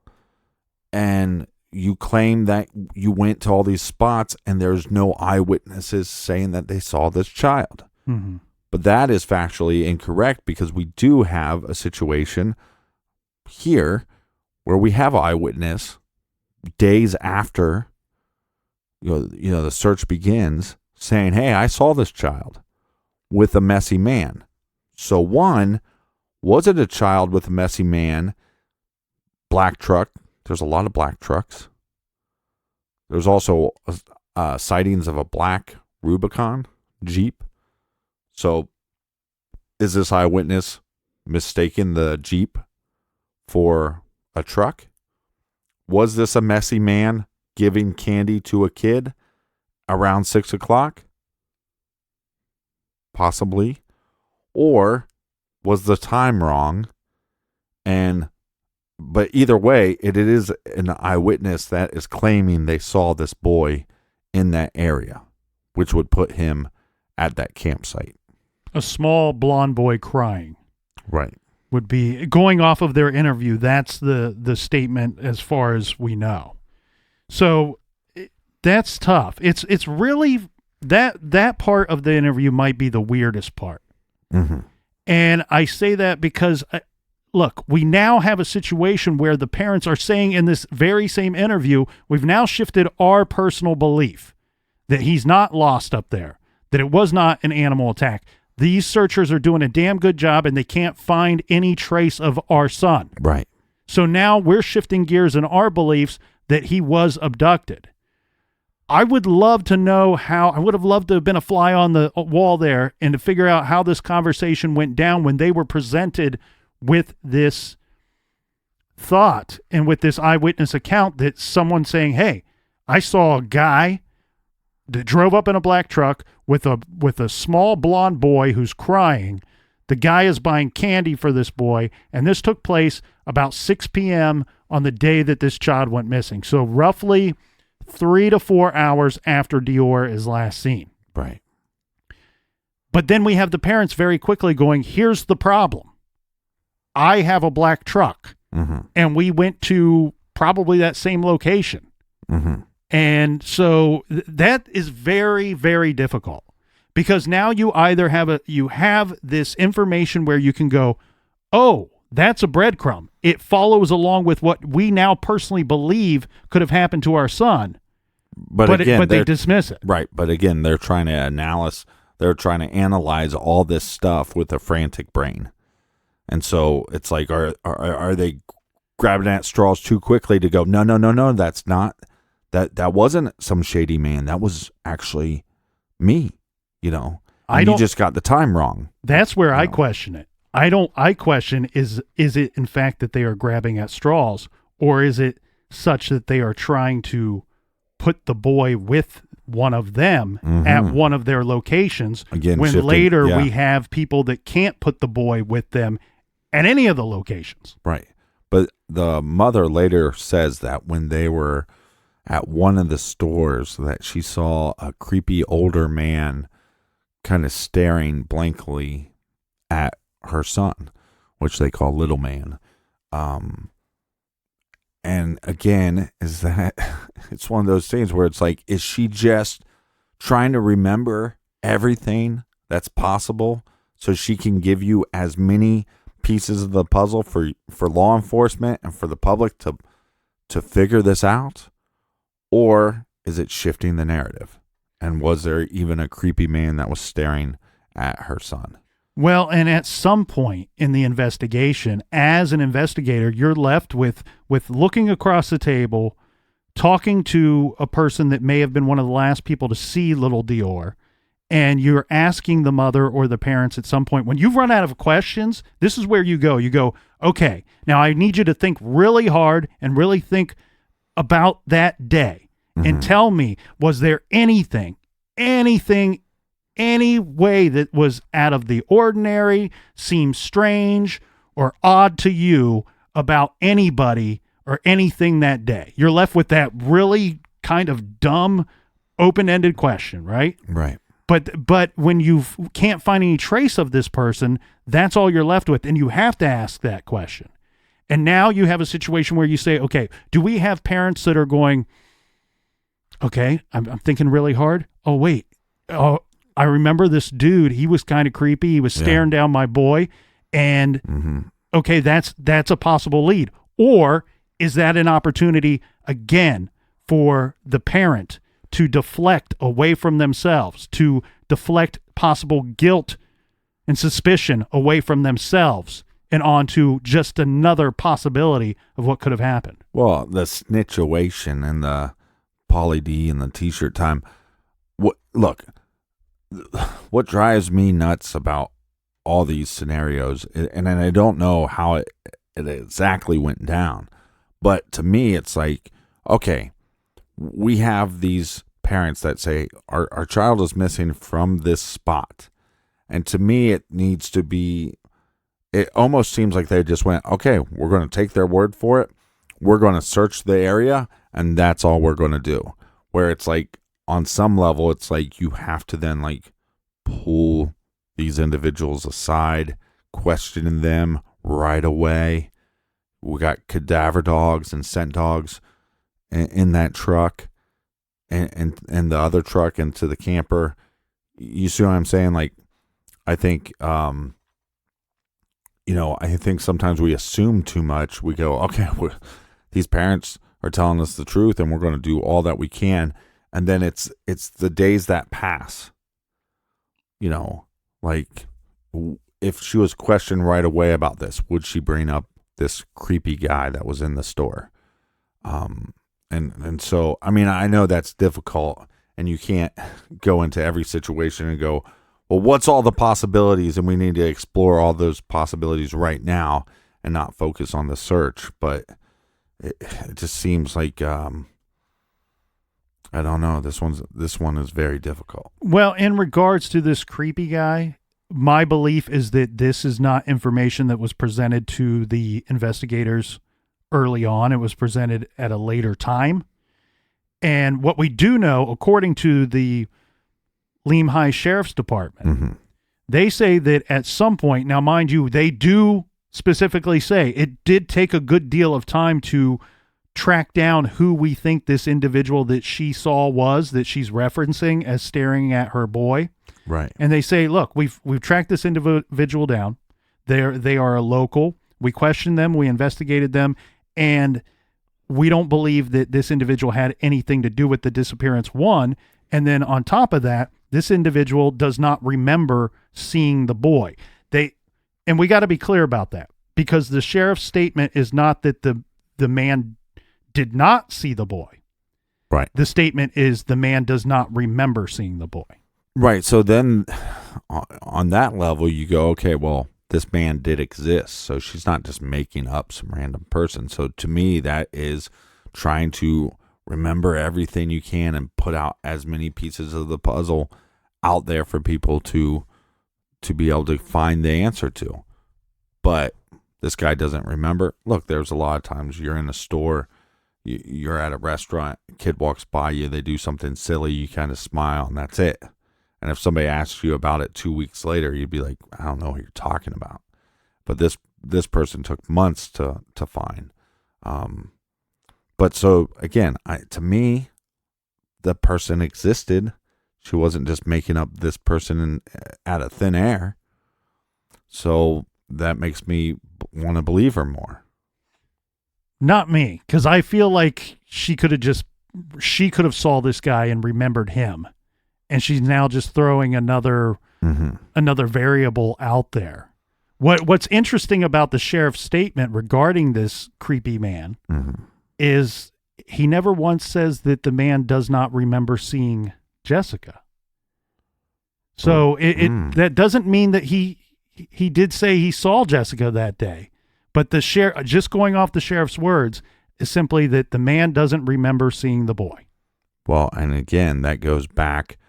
And you claim that you went to all these spots and there's no eyewitnesses saying that they saw this child. Mm-hmm. But that is factually incorrect, because we do have a situation here where we have eyewitness days after the search begins saying, hey, I saw this child with a messy man. So one, was it a child with a messy man? Black truck. There's a lot of black trucks. There's also sightings of a black Rubicon Jeep. So is this eyewitness mistaken the Jeep for a truck? Was this a messy man giving candy to a kid around 6 o'clock? Possibly. Or was the time wrong? But either way, it is an eyewitness that is claiming they saw this boy in that area, which would put him at that campsite. A small blonde boy crying. Right. Would be, going off of their interview, that's the statement as far as we know. So that's tough. It's really, that part of the interview might be the weirdest part. Mm-hmm. And I say that because, look, we now have a situation where the parents are saying in this very same interview, we've now shifted our personal belief that he's not lost up there, that it was not an animal attack. These searchers are doing a damn good job and they can't find any trace of our son. Right. So now we're shifting gears in our beliefs that he was abducted. I would love to know how, I would have loved to have been a fly on the wall there and to figure out how this conversation went down when they were presented with this thought and with this eyewitness account that someone saying, hey, I saw a guy that drove up in a black truck with a small blonde boy who's crying. The guy is buying candy for this boy, and this took place about 6 p.m. on the day that this child went missing. So roughly 3 to 4 hours after DeOrr is last seen. Right. But then we have the parents very quickly going, here's the problem. I have a black truck, mm-hmm. and we went to probably that same location. Mm-hmm. And so that is very, very difficult, because now you either have this information where you can go, oh, that's a breadcrumb. It follows along with what we now personally believe could have happened to our son. But they dismiss it. Right. But again, they're trying to analyze all this stuff with a frantic brain. And so it's like, are they grabbing at straws too quickly to go, no, that's not. That wasn't some shady man. That was actually me, And you just got the time wrong. That's where I question it. I question, is it in fact that they are grabbing at straws, or is it such that they are trying to put the boy with one of them mm-hmm. at one of their locations, again, when shifting, later yeah. we have people that can't put the boy with them at any of the locations. Right. But the mother later says that when they were at one of the stores, that she saw a creepy older man kind of staring blankly at her son, which they call little man. And again, is that it's one of those things where it's like, is she just trying to remember everything that's possible so she can give you as many pieces of the puzzle for law enforcement and for the public to figure this out? Or is it shifting the narrative? And was there even a creepy man that was staring at her son. Well, and at some point in the investigation, as an investigator, you're left with looking across the table, talking to a person that may have been one of the last people to see little DeOrr, and you're asking the mother or the parents at some point, when you've run out of questions, this is where you go. You go, okay, now I need you to think really hard and really think about that day and tell me, was there anything, any way that was out of the ordinary, seemed strange or odd to you about anybody or anything that day? You're left with that really kind of dumb, open-ended question, right? Right. But when you can't find any trace of this person, that's all you're left with, and you have to ask that question. And now you have a situation where you say, okay, do we have parents that are going, okay, I'm thinking really hard. Oh, wait. Oh, I remember this dude. He was kind of creepy. He was staring down my boy. And okay, that's a possible lead. Or is that an opportunity again for the parent to deflect away from themselves, to deflect possible guilt and suspicion away from themselves and onto just another possibility of what could have happened? Well, the snitchation and the Pauly D and the T-shirt time. What drives me nuts about all these scenarios, and I don't know how it exactly went down, but to me, it's like, okay, we have these parents that say our child is missing from this spot. And to me, it almost seems like they just went, okay, we're going to take their word for it. We're going to search the area, and that's all we're going to do. Where it's like, on some level, it's like you have to then like pull these individuals aside, questioning them right away. We got cadaver dogs and scent dogs in that truck and the other truck into the camper. You see what I'm saying? Like, I think, I think sometimes we assume too much. We go, okay, these parents are telling us the truth and we're going to do all that we can. And then it's the days that pass, like if she was questioned right away about this, would she bring up this creepy guy that was in the store? And so, I mean, I know that's difficult and you can't go into every situation and go, well, what's all the possibilities? And we need to explore all those possibilities right now and not focus on the search. But it just seems like, I don't know. This one is very difficult. Well, in regards to this creepy guy, my belief is that this is not information that was presented to the investigators early on. It was presented at a later time. And what we do know, according to the Limhi Sheriff's Department, they say that at some point, now mind you, they do specifically say it did take a good deal of time to track down who we think this individual that she saw was, that she's referencing as staring at her boy. Right. And they say, look, we've tracked this individual down. They are a local. We questioned them. We investigated them. And we don't believe that this individual had anything to do with the disappearance, one. And then on top of that, this individual does not remember seeing the boy. And we got to be clear about that, because the sheriff's statement is not that the man did not see the boy. Right. The statement is the man does not remember seeing the boy. Right. So then on that level, you go, okay, well, this man did exist. So she's not just making up some random person. So to me, that is trying to remember everything you can and put out as many pieces of the puzzle out there for people to be able to find the answer to. But this guy doesn't remember. Look, there's a lot of times you're in a store, you're at a restaurant, a kid walks by you, they do something silly, you kind of smile, and that's it. And if somebody asks you about it 2 weeks later, you'd be like, I don't know what you're talking about. But this person took months to find. But so again, to me, the person existed. She wasn't just making up this person out of thin air. So that makes me want to believe her more. Not me, because I feel like she could have saw this guy and remembered him and she's now just throwing another variable out there. What's interesting about the sheriff's statement regarding this creepy man is he never once says that the man does not remember seeing Jessica. So that doesn't mean that he did say he saw Jessica that day, but the sheriff, just going off the sheriff's words, is simply that the man doesn't remember seeing the boy. Well, and again, that goes back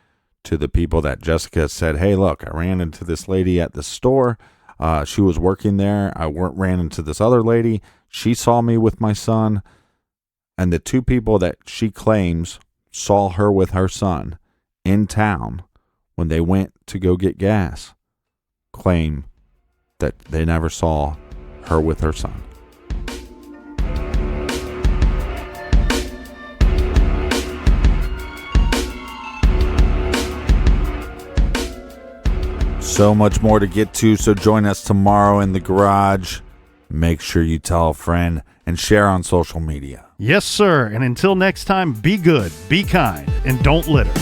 to the people that Jessica said, hey, look, I ran into this lady at the store. She was working there. I ran into this other lady. She saw me with my son. And the two people that she claims saw her with her son in town when they went to go get gas claim that they never saw her with her son. So much more to get to, so join us tomorrow in the garage. Make sure you tell a friend and share on social media. Yes, sir. And until next time, be good, be kind, and don't litter.